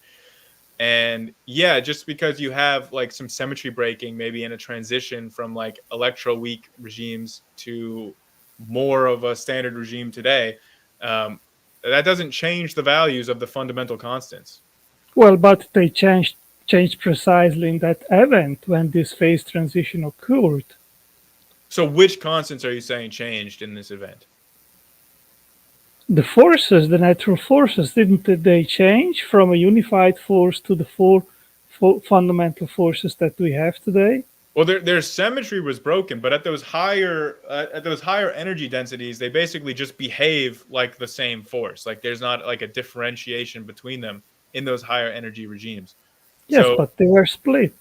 And yeah, just because you have like some symmetry breaking, maybe in a transition from like electro weak regimes to more of a standard regime today, um, that doesn't change the values of the fundamental constants. Well, but they changed precisely in that event when this phase transition occurred. So, which constants are you saying changed in this event? The forces, the natural forces, didn't they change from a unified force to the four fundamental forces that we have today? Well, their symmetry was broken, but at those higher energy densities, they basically just behave like the same force. Like there's not like a differentiation between them in those higher energy regimes. Yes, So but they were split.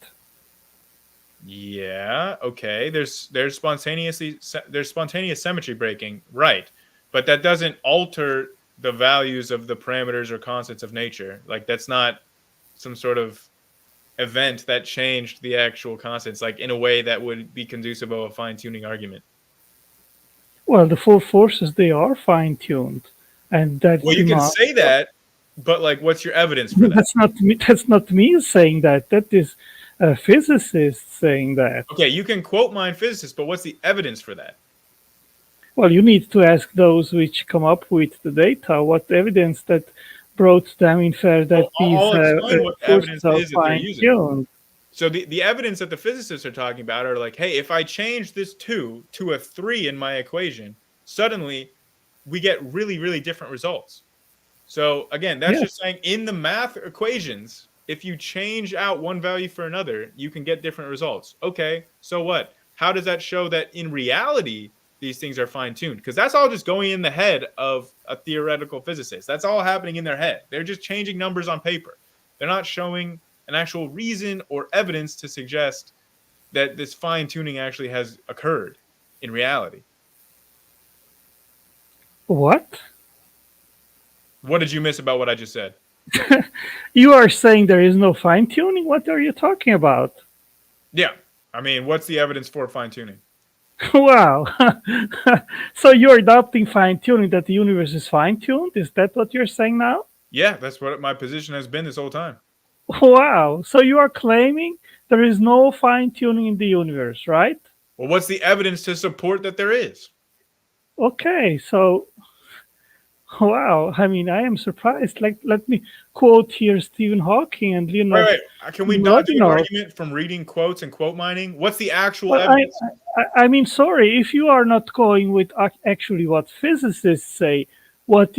yeah, okay. There's spontaneous symmetry breaking, right? But that doesn't alter the values of the parameters or constants of nature. Like that's not some sort of event that changed the actual constants, like in a way that would be conducive of a fine tuning argument. Well, the four forces, they are fine tuned, and that Well, you can demands. say that, but like, what's your evidence for that? That's not me. That's not me saying that. That is a physicist saying that. Okay, you can quote mind physicists, but what's the evidence for that? Well, you need to ask those which come up with the data what evidence that brought them in fair Well, that these I'll explain what the evidence forces are is that they're fine using. tuned. So the evidence that the physicists are talking about are like, hey, if I change this 2 to a 3 in my equation, suddenly we get really, really different results. So again, that's Yes. just saying in the math equations, if you change out one value for another, you can get different results. Okay, so what? How does that show that in reality these things are fine tuned? Because that's all just going in the head of a theoretical physicist. That's all happening in their head. They're just changing numbers on paper. They're not showing an actual reason or evidence to suggest that this fine tuning actually has occurred in reality. What? What did you miss about what I just said? You are saying there is no fine tuning? What are you talking about? Yeah. I mean, what's the evidence for fine tuning? Wow. So you're adopting fine tuning that the universe is fine tuned? Is that what you're saying now? Yeah, that's what my position has been this whole time. Wow. So you are claiming there is no fine tuning in the universe, right? Well, what's the evidence to support that there is? Okay. So, wow. I mean, I am surprised. Like, let me quote here Stephen Hawking and Wait, Leonard wait. Can we not do an Rodinov. argument from reading quotes and quote mining? What's the actual Well, evidence? I mean, sorry, if you are not going with actually what physicists say, what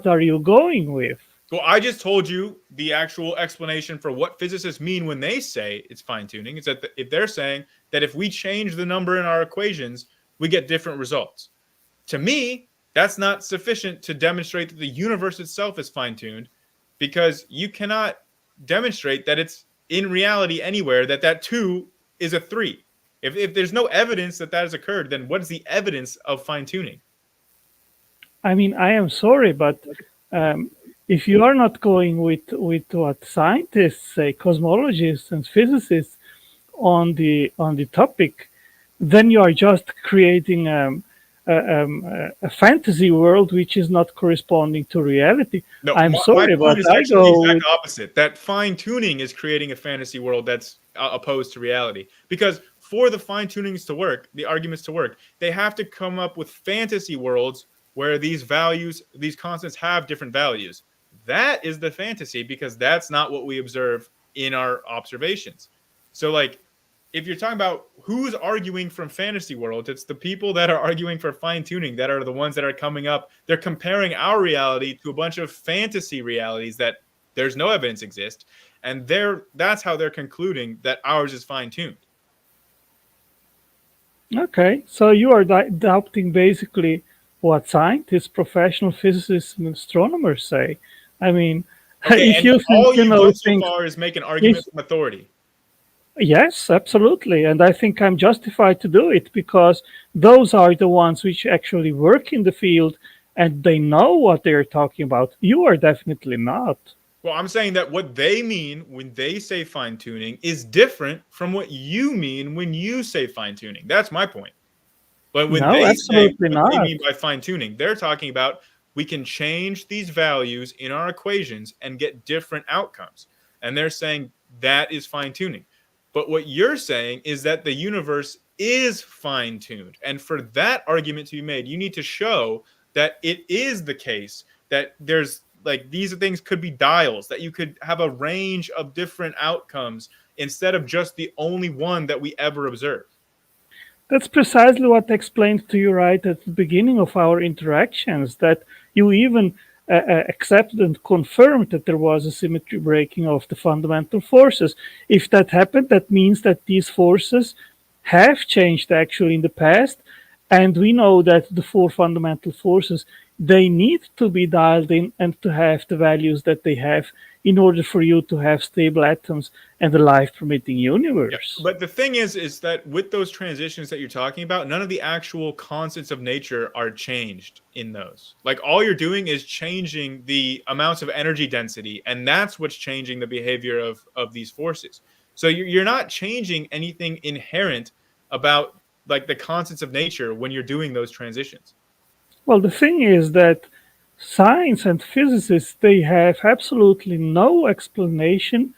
are you going with? Well, I just told you the actual explanation for what physicists mean when they say it's fine tuning. Is that if they're saying that if we change the number in our equations, we get different results. To me, that's not sufficient to demonstrate that the universe itself is fine tuned, because you cannot demonstrate that it's in reality anywhere that 2 is a 3. If there's no evidence that has occurred, then what is the evidence of fine tuning? I mean, I am sorry, but um, if you are not going with what scientists say, cosmologists and physicists on the topic, then you are just creating a fantasy world which is not corresponding to reality. No, I'm my sorry, but point is I actually the go exact with opposite. That fine tuning is creating a fantasy world that's opposed to reality. Because for the fine tunings to work, the arguments to work, they have to come up with fantasy worlds where these values, these constants have different values. That is the fantasy, because that's not what we observe in our observations. So, like, if you're talking about who's arguing from fantasy worlds, it's the people that are arguing for fine tuning that are the ones that are coming up. They're comparing our reality to a bunch of fantasy realities that there's no evidence exist, and that's how they're concluding that ours is fine tuned. okay. So you are adopting basically what scientists, professional physicists, and astronomers say. I mean, Okay, if and you think all you you've know done so things, far is make an if argument from authority. yes, absolutely. And I think I'm justified to do it because those are the ones which actually work in the field and they know what they're talking about. You are definitely not. Well, I'm saying that what they mean when they say fine tuning is different from what you mean when you say fine tuning. That's my point. But when No, they say absolutely what they not. mean by fine tuning, they're talking about we can change these values in our equations and get different outcomes. and they're saying that is fine tuning. But what you're saying is that the universe is fine tuned. And for that argument to be made, you need to show that it is the case that there's like these things could be dials, that you could have a range of different outcomes instead of just the only one that we ever observe. That's precisely what I explained to you right at the beginning of our interactions, that you even accepted and confirmed that there was a symmetry breaking of the fundamental forces. If that happened, that means that these forces have changed actually in the past, and we know that the four fundamental forces, they need to be dialed in and to have the values that they have in order for you to have stable atoms and a life permitting Yeah. universe. But the thing is that with those transitions that you're talking about, none of the actual constants of nature are changed in those. Like all you're doing is changing the amounts of energy density, and that's what's changing the behavior of these forces. So you're not changing anything inherent about like the constants of nature when you're doing those transitions. Well, the thing is that science and physicists, they have absolutely no explanation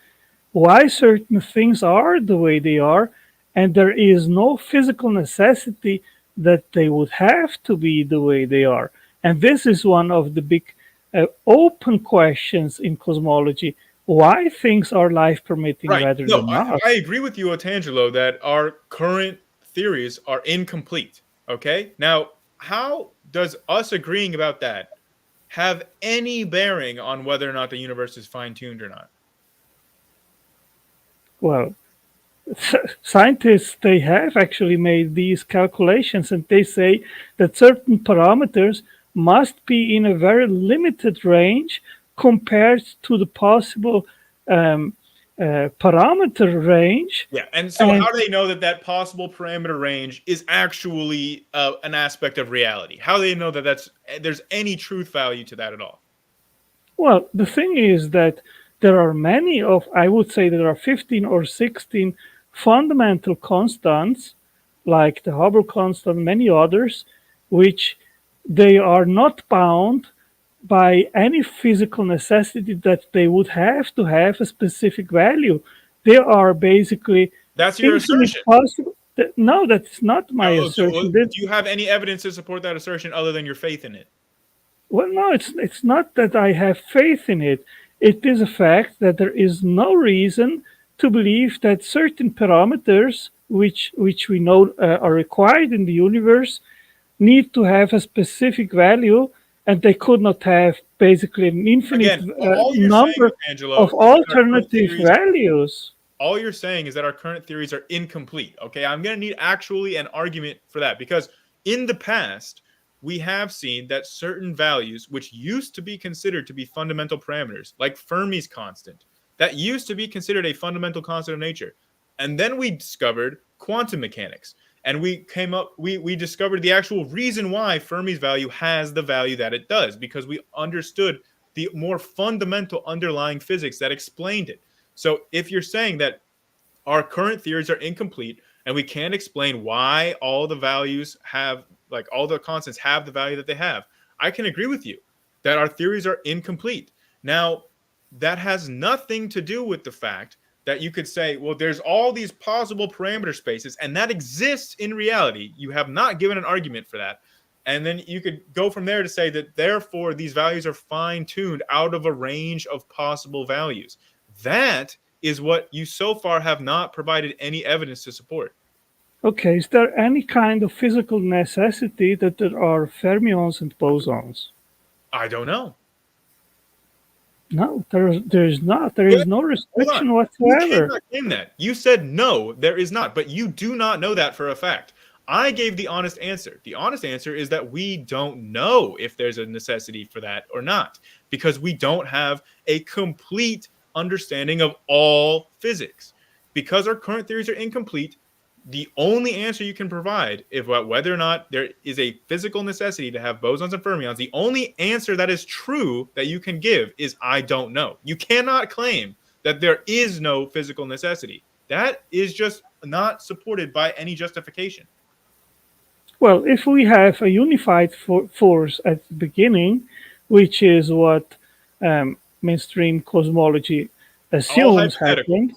why certain things are the way they are, and there is no physical necessity that they would have to be the way they are. And this is one of the big open questions in cosmology, why things are life permitting Right. rather No, than not. I agree with you, Otangelo, that our current theories are incomplete. Okay. Now, how does us agreeing about that have any bearing on whether or not the universe is fine tuned or not? Well, scientists, they have actually made these calculations, and they say that certain parameters must be in a very limited range compared to the possible um, parameter range. Yeah. And so, And how do they know that that possible parameter range is actually an aspect of reality? How do they know that there's any truth value to that at all? well, the thing is that there are many of, I would say there are 15 or 16 fundamental constants, like the Hubble constant, many others, which they are not bound by any physical necessity that they would have to have a specific value. They are basically That's your infinite assertion. possible. No, that's not my Oh, so, assertion. do you have any evidence to support that assertion other than your faith in it? Well, no, it's not that I have faith in it. It is a fact that there is no reason to believe that certain parameters, which we know are required in the universe, need to have a specific value, and they could not have basically an infinite Again, all you're saying, number Angelo, of is that our current alternative theories values. all you're saying is that our current theories are incomplete. Okay, I'm going to need actually an argument for that because in the past, we have seen that certain values, which used to be considered to be fundamental parameters, like Fermi's constant, that used to be considered a fundamental constant of nature. And then we discovered quantum mechanics. And we discovered the actual reason why Fermi's value has the value that it does, because we understood the more fundamental underlying physics that explained it. So if you're saying that our current theories are incomplete and we can't explain why all the values have, like all the constants have the value that they have, I can agree with you that our theories are incomplete. Now, that has nothing to do with the fact that you could say, well, there's all these possible parameter spaces, and that exists in reality. You have not given an argument for that. And then you could go from there to say that therefore these values are fine tuned out of a range of possible values. That is what you so far have not provided any evidence to support. Okay, is there any kind of physical necessity that there are fermions and bosons? I don't know. No, there is not. There Wait, is no hold on. restriction You whatsoever. cannot claim that. You said no, there is not, but you do not know that for a fact. I gave the honest answer. The honest answer is that we don't know if there's a necessity for that or not, because we don't have a complete understanding of all physics. Because our current theories are incomplete, the only answer you can provide if whether or not there is a physical necessity to have bosons and fermions, the only answer that is true that you can give is I don't know. You cannot claim that there is no physical necessity. That is just not supported by any justification. Well, if we have a unified force at the beginning, which is what mainstream cosmology All assumes hypothetical.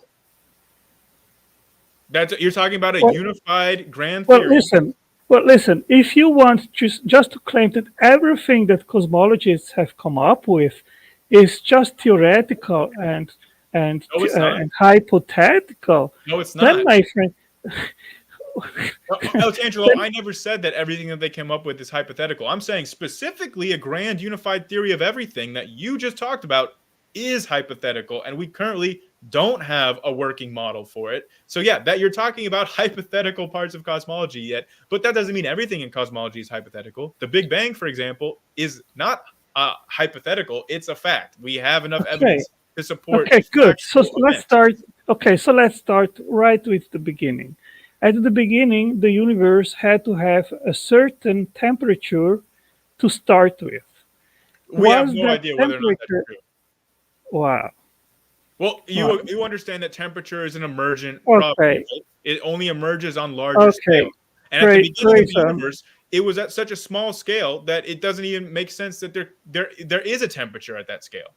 happened. You're talking about a Well, unified grand well, theory. listen. Well, listen. If you want just to claim that everything that cosmologists have come up with is just theoretical No, it's not. and hypothetical, No, it's then not. my friend, Otangelo, then I never said that everything that they came up with is hypothetical. I'm saying specifically a grand unified theory of everything that you just talked about is hypothetical, and we currently don't have a working model for it. So yeah, that you're talking about hypothetical parts of cosmology yet, but that doesn't mean everything in cosmology is hypothetical. The Big Bang, for example, is not hypothetical; it's a fact. We have enough okay, evidence to support a okay, good. So factual let's event. start. Okay, so let's start right with the beginning. At the beginning, the universe had to have a certain temperature to start with. We have Was no that idea whether or not that's temperature? true. Wow. Well, Wow. you understand that temperature is an emergent property, Okay. right? It only emerges on larger Okay. scales. And at the Great. beginning of the Grayson. universe, it was at such a small scale that it doesn't even make sense that there is a temperature at that scale.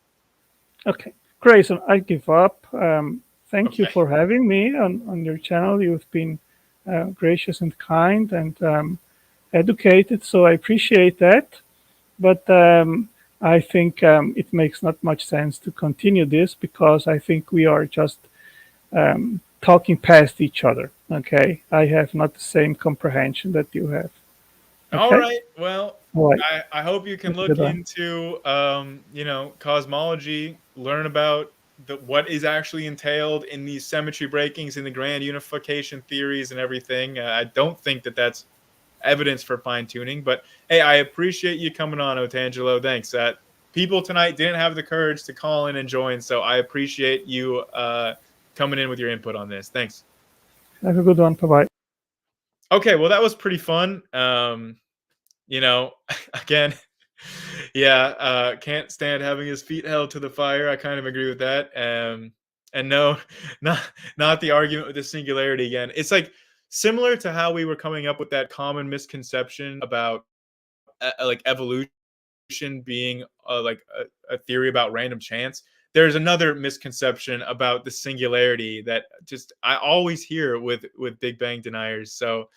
Okay. Grayson, I give up. Thank you Okay. for having me on your channel. You've been gracious and kind and educated, so I appreciate that. But I think it makes not much sense to continue this because I think we are just talking past each other. Okay, I have not the same comprehension that you have. All Okay, right. Well, all right. I hope you can Have a look good one. into cosmology, learn about what is actually entailed in these symmetry breakings in the grand unification theories and everything. I don't think that that's evidence for fine tuning. But hey, I appreciate you coming on, Otangelo. Thanks. People tonight didn't have the courage to call in and join, so I appreciate you coming in with your input on this. Thanks. Have a good one. Bye bye. Okay, well, that was pretty fun. You know, again, yeah, can't stand having his feet held to the fire. I kind of agree with that. And no, not not the argument with the singularity again. It's like similar to how we were coming up with that common misconception about like evolution being a theory about random chance. There's another misconception about the singularity that just I always hear with Big Bang deniers. So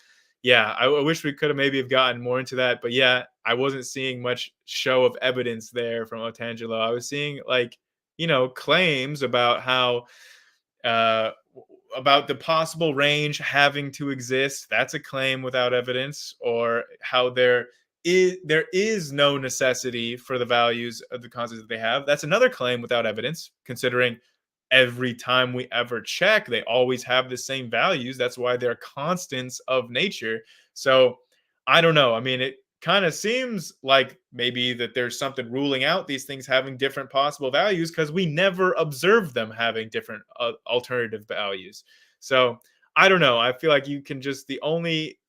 yeah, I wish we could have maybe have gotten more into that, but yeah, I wasn't seeing much show of evidence there from Otangelo. I was seeing like claims about how uh, about the possible range having to exist. That's a claim without evidence, or how there is no necessity for the values of the constants that they have. That's another claim without evidence, considering every time we ever check, they always have the same values. That's why they're constants of nature. So I don't know. I mean, it kind of seems like maybe that there's something ruling out these things having different possible values because we never observe them having different alternative values. So I don't know. I feel like you can just the only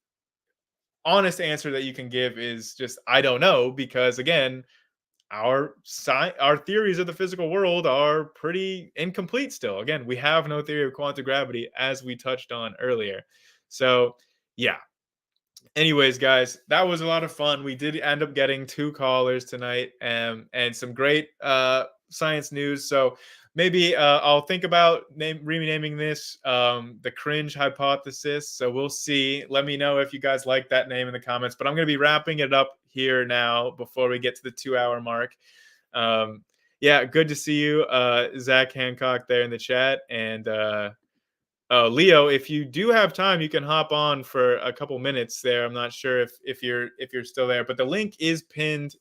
honest answer that you can give is just I don't know, because again, our theories of the physical world are pretty incomplete still. Again, we have no theory of quantum gravity, as we touched on earlier. So yeah, anyways, guys, that was a lot of fun. We did end up getting 2 callers tonight, and some great science news. So maybe I'll think about renaming this the cringe hypothesis. So we'll see. Let me know if you guys like that name in the comments. But I'm going to be wrapping it up here now before we get to the 2 hour mark. Yeah, good to see you, Zach Hancock, there in the chat. And Leo, if you do have time, you can hop on for a couple minutes there. I'm not sure if you're still there, but the link is pinned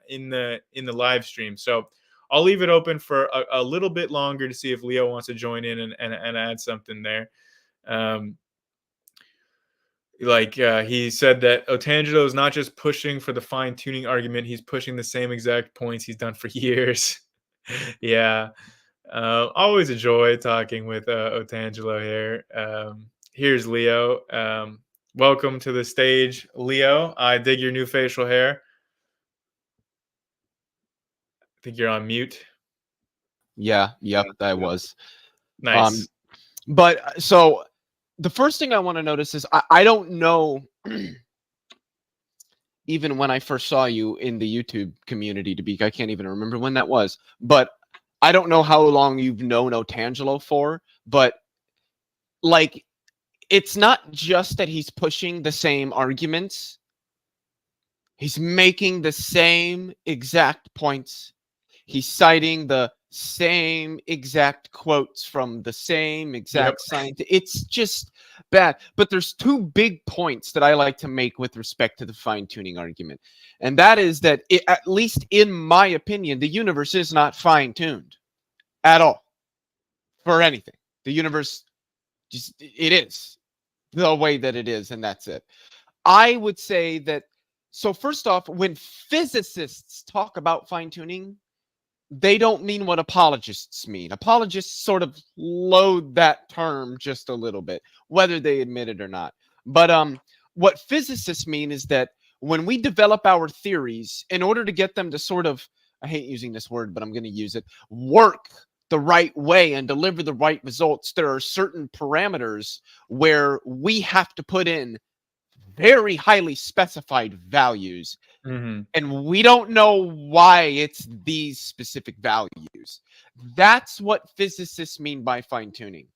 in the live stream. So I'll leave it open for a little bit longer to see if Leo wants to join in and add something there. Um, he said that Otangelo is not just pushing for the fine tuning argument; he's pushing the same exact points he's done for years. Yeah. Always a joy talking with Otangelo here. Here's Leo. Welcome to the stage, Leo. I dig your new facial hair. I think you're on mute. Yeah, yep, that was. Nice. But so the first thing I want to notice is I don't know even when I first saw you in the YouTube community, I can't even remember when that was. But I don't know how long you've known Otangelo for, but like, it's not just that he's pushing the same arguments. He's making the same exact points. He's citing the same exact quotes from the same Yep. exact science. It's just bad. But there's two big points that I like to make with respect to the fine-tuning argument. And that is that, at least in my opinion, the universe is not fine-tuned at all for anything. The universe, just, it is the way that it is, and that's it. I would say that, so first off, when physicists talk about fine-tuning, they don't mean what apologists mean. Apologists sort of load that term just a little bit, whether they admit it or not. But what physicists mean is that when we develop our theories, in order to get them to sort of, I hate using this word, but I'm going to use it, work the right way and deliver the right results, there are certain parameters where we have to put in very highly specified values. Mm-hmm. And we don't know why it's these specific values. That's what physicists mean by fine-tuning.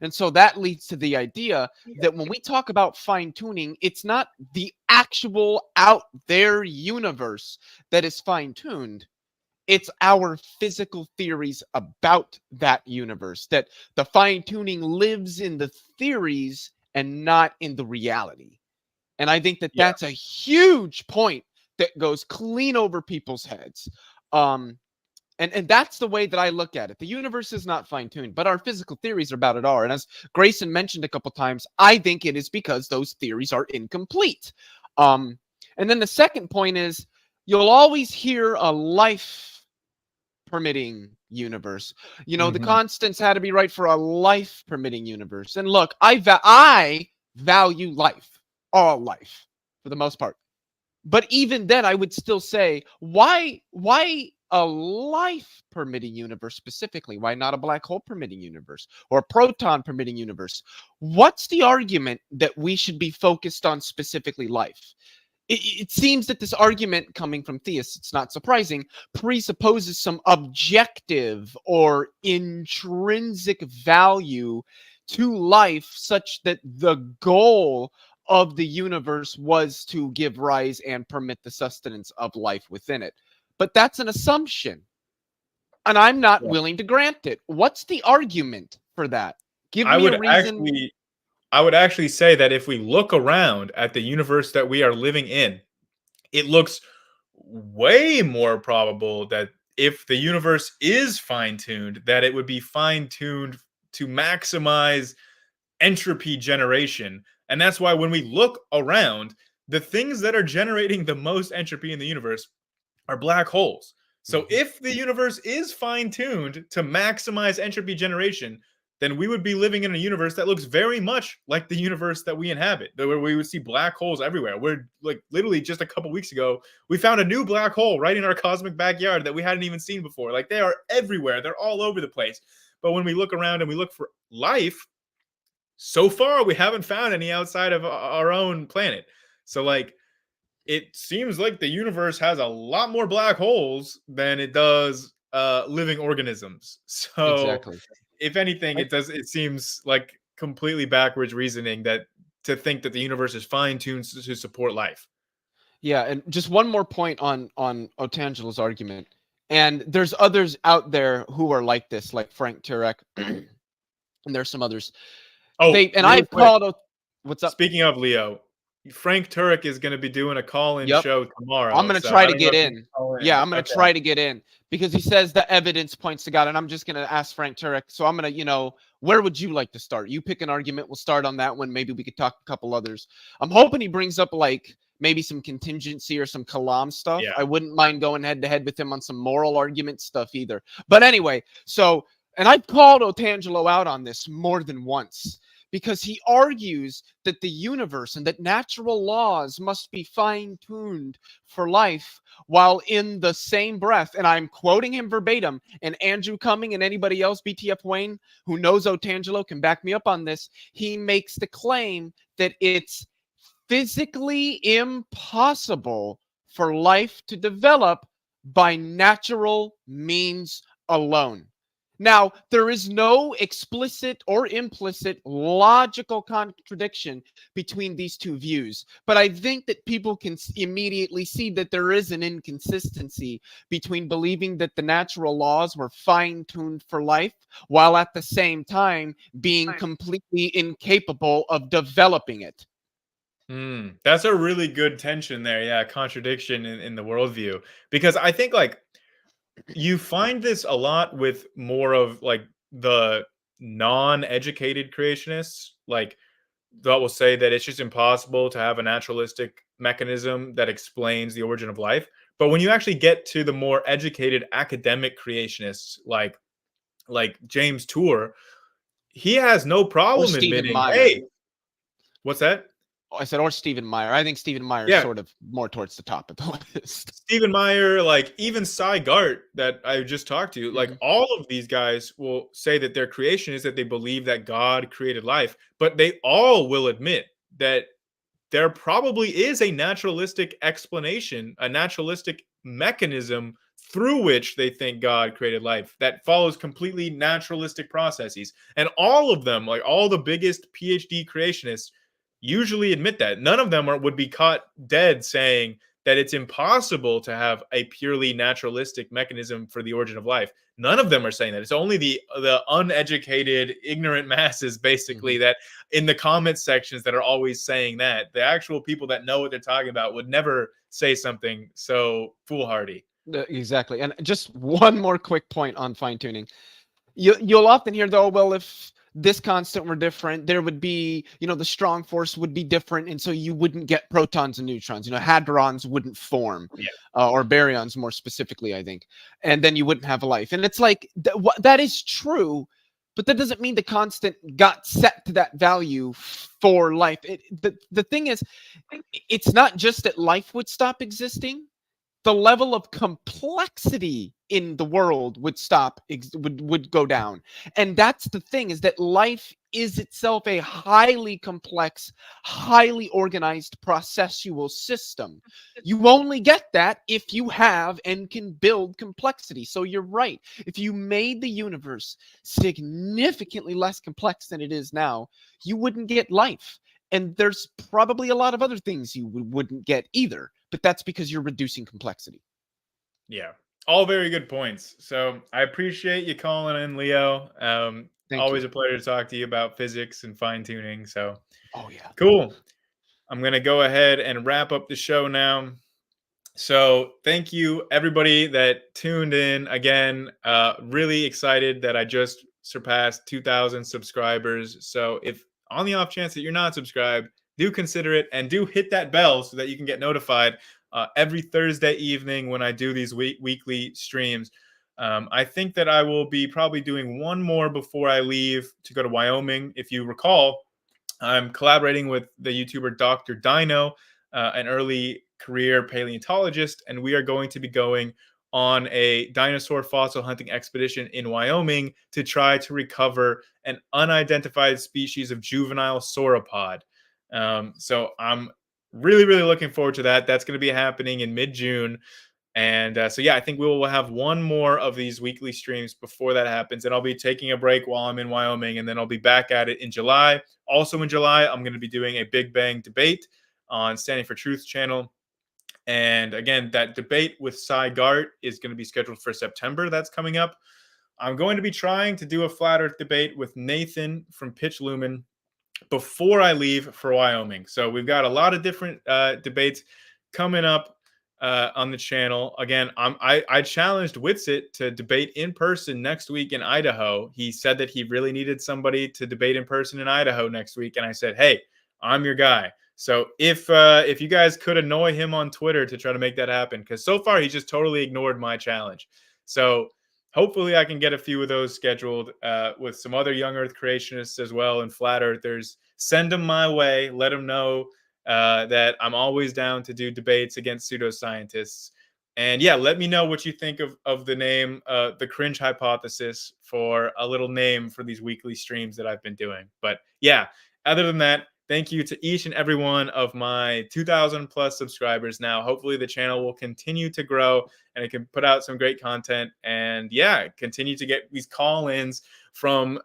And so that leads to the idea that when we talk about fine-tuning, it's not the actual out there universe that is fine-tuned. It's our physical theories about that universe, that the fine-tuning lives in the theories and not in the reality. And I think that that's a huge point that goes clean over people's heads. And that's the way that I look at it. The universe is not fine-tuned, but our physical theories about it are. And as Grayson mentioned a couple times, I think it is because those theories are incomplete. And then the second point is, you'll always hear a life permitting universe. You know, the constants had to be right for a life permitting universe. And look, I value life, all life, for the most part. But even then, I would still say, why a life permitting universe specifically? Why not a black hole permitting universe or a proton permitting universe? What's the argument that we should be focused on specifically life? It seems that this argument, coming from theists, it's not surprising, presupposes some objective or intrinsic value to life, such that the goal of the universe was to give rise and permit the sustenance of life within it. But that's an assumption, and I'm not willing to grant it. What's the argument for that? Give I me a would reason. actually say that if we look around at the universe that we are living in, it looks way more probable that if the universe is fine-tuned, that it would be fine-tuned to maximize entropy generation. And that's why when we look around, the things that are generating the most entropy in the universe are black holes. So if the universe is fine-tuned to maximize entropy generation, then we would be living in a universe that looks very much like the universe that we inhabit, where we would see black holes everywhere. We're like, literally just a couple weeks ago, we found a new black hole right in our cosmic backyard that we hadn't even seen before. Like, they are everywhere. They're all over the place. But when we look around and we look for life, so far we haven't found any outside of our own planet. So like, it seems like the universe has a lot more black holes than it does living organisms. So Exactly. if anything, it seems like completely backwards reasoning that to think that the universe is fine-tuned to support life. Yeah, and just one more point on Otangelo's argument. And there's others out there who are like this, like Frank Turek, and there's some others. Oh, I've called. What's up? Speaking of Leo, Frank Turek is going to be doing a call-in show tomorrow. I'm going to try to get in. Yeah, I'm going to try to get in because he says the evidence points to God, and I'm just going to ask Frank Turek. So I'm going to, where would you like to start? You pick an argument. We'll start on that one. Maybe we could talk a couple others. I'm hoping he brings up like maybe some contingency or some Kalam stuff. Yeah. I wouldn't mind going head to head with him on some moral argument stuff either. But anyway, so, and I've called Otangelo out on this more than once, because he argues that the universe and that natural laws must be fine-tuned for life, while in the same breath, and I'm quoting him verbatim, and Andrew Cumming and anybody else, BTF Wayne, who knows Otangelo can back me up on this, he makes the claim that it's physically impossible for life to develop by natural means alone. Now, there is no explicit or implicit logical contradiction between these two views, but I think that people can immediately see that there is an inconsistency between believing that the natural laws were fine tuned for life while at the same time being completely incapable of developing it. That's a really good tension there. Yeah, contradiction in the worldview. Because I think like you find this a lot with more of like the non-educated creationists, like that will say that it's just impossible to have a naturalistic mechanism that explains the origin of life. But when you actually get to the more educated academic creationists, like James Tour, he has no Or problem Stephen admitting, Meyer. hey, what's that? I said, or Stephen Meyer. I think Stephen Meyer is Yeah, sort of more towards the top of the list. Stephen Meyer, like even Cy Gart that I just talked to, like all of these guys will say that their creation is that they believe that God created life, but they all will admit that there probably is a naturalistic explanation, a naturalistic mechanism through which they think God created life that follows completely naturalistic processes. And all of them, like all the biggest PhD creationists, usually admit that. None of them would be caught dead saying that it's impossible to have a purely naturalistic mechanism for the origin of life. None of them are saying that. It's only the uneducated, ignorant masses, basically, that in the comment sections that are always saying that. The actual people that know what they're talking about would never say something so foolhardy. Exactly. And just one more quick point on fine tuning. You'll often hear though, well, if this constant were different, there would be, the strong force would be different, and so you wouldn't get protons and neutrons. Hadrons wouldn't form, Yeah. Or baryons more specifically, I think, and then you wouldn't have life. And it's like that is true, but that doesn't mean the constant got set to that value for life. The thing is, it's not just that life would stop existing. The level of complexity in the world would would go down. And that's the thing, is that life is itself a highly complex, highly organized processual system. You only get that if you have and can build complexity. So you're right. If you made the universe significantly less complex than it is now, you wouldn't get life. And there's probably a lot of other things you wouldn't get either, but that's because you're reducing complexity. Yeah. All very good points. So I appreciate you calling in, Leo. Always a pleasure to talk to you about physics and fine tuning. So, yeah. Cool. I'm going to go ahead and wrap up the show now. So thank you everybody that tuned in again. Really excited that I just surpassed 2,000 subscribers. So if on the off chance that you're not subscribed, do consider it and do hit that bell so that you can get notified every Thursday evening when I do these weekly streams. I think that I will be probably doing one more before I leave to go to Wyoming. If you recall, I'm collaborating with the YouTuber Dr. Dino, an early career paleontologist, and we are going to be going on a dinosaur fossil hunting expedition in Wyoming to try to recover an unidentified species of juvenile sauropod. So I'm really, really looking forward to that. That's going to be happening in mid-June. And so, yeah, I think we will have one more of these weekly streams before that happens. And I'll be taking a break while I'm in Wyoming, and then I'll be back at it in July. Also in July, I'm going to be doing a Big Bang debate on Standing for Truth channel. And again, that debate with Cy Gart is going to be scheduled for September. That's coming up. I'm going to be trying to do a flat earth debate with Nathan from Pitch Lumen before I leave for Wyoming. So we've got a lot of different debates coming up on the channel. Again, I challenged Witsit to debate in person next week in Idaho. He said that he really needed somebody to debate in person in Idaho next week, and I said, "Hey, I'm your guy." So if you guys could annoy him on Twitter to try to make that happen, because so far he's just totally ignored my challenge. So hopefully I can get a few of those scheduled with some other young Earth creationists as well and flat earthers. Send them my way. Let them know that I'm always down to do debates against pseudoscientists. And yeah, let me know what you think of the name, the Cringe Hypothesis, for a little name for these weekly streams that I've been doing. But yeah, other than that, Thank you to each and every one of my 2,000 plus subscribers now. Hopefully, the channel will continue to grow and it can put out some great content. And yeah, continue to get these call ins from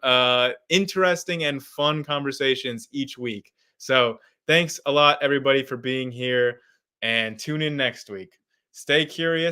interesting and fun conversations each week. So, thanks a lot, everybody, for being here. And tune in next week. Stay curious.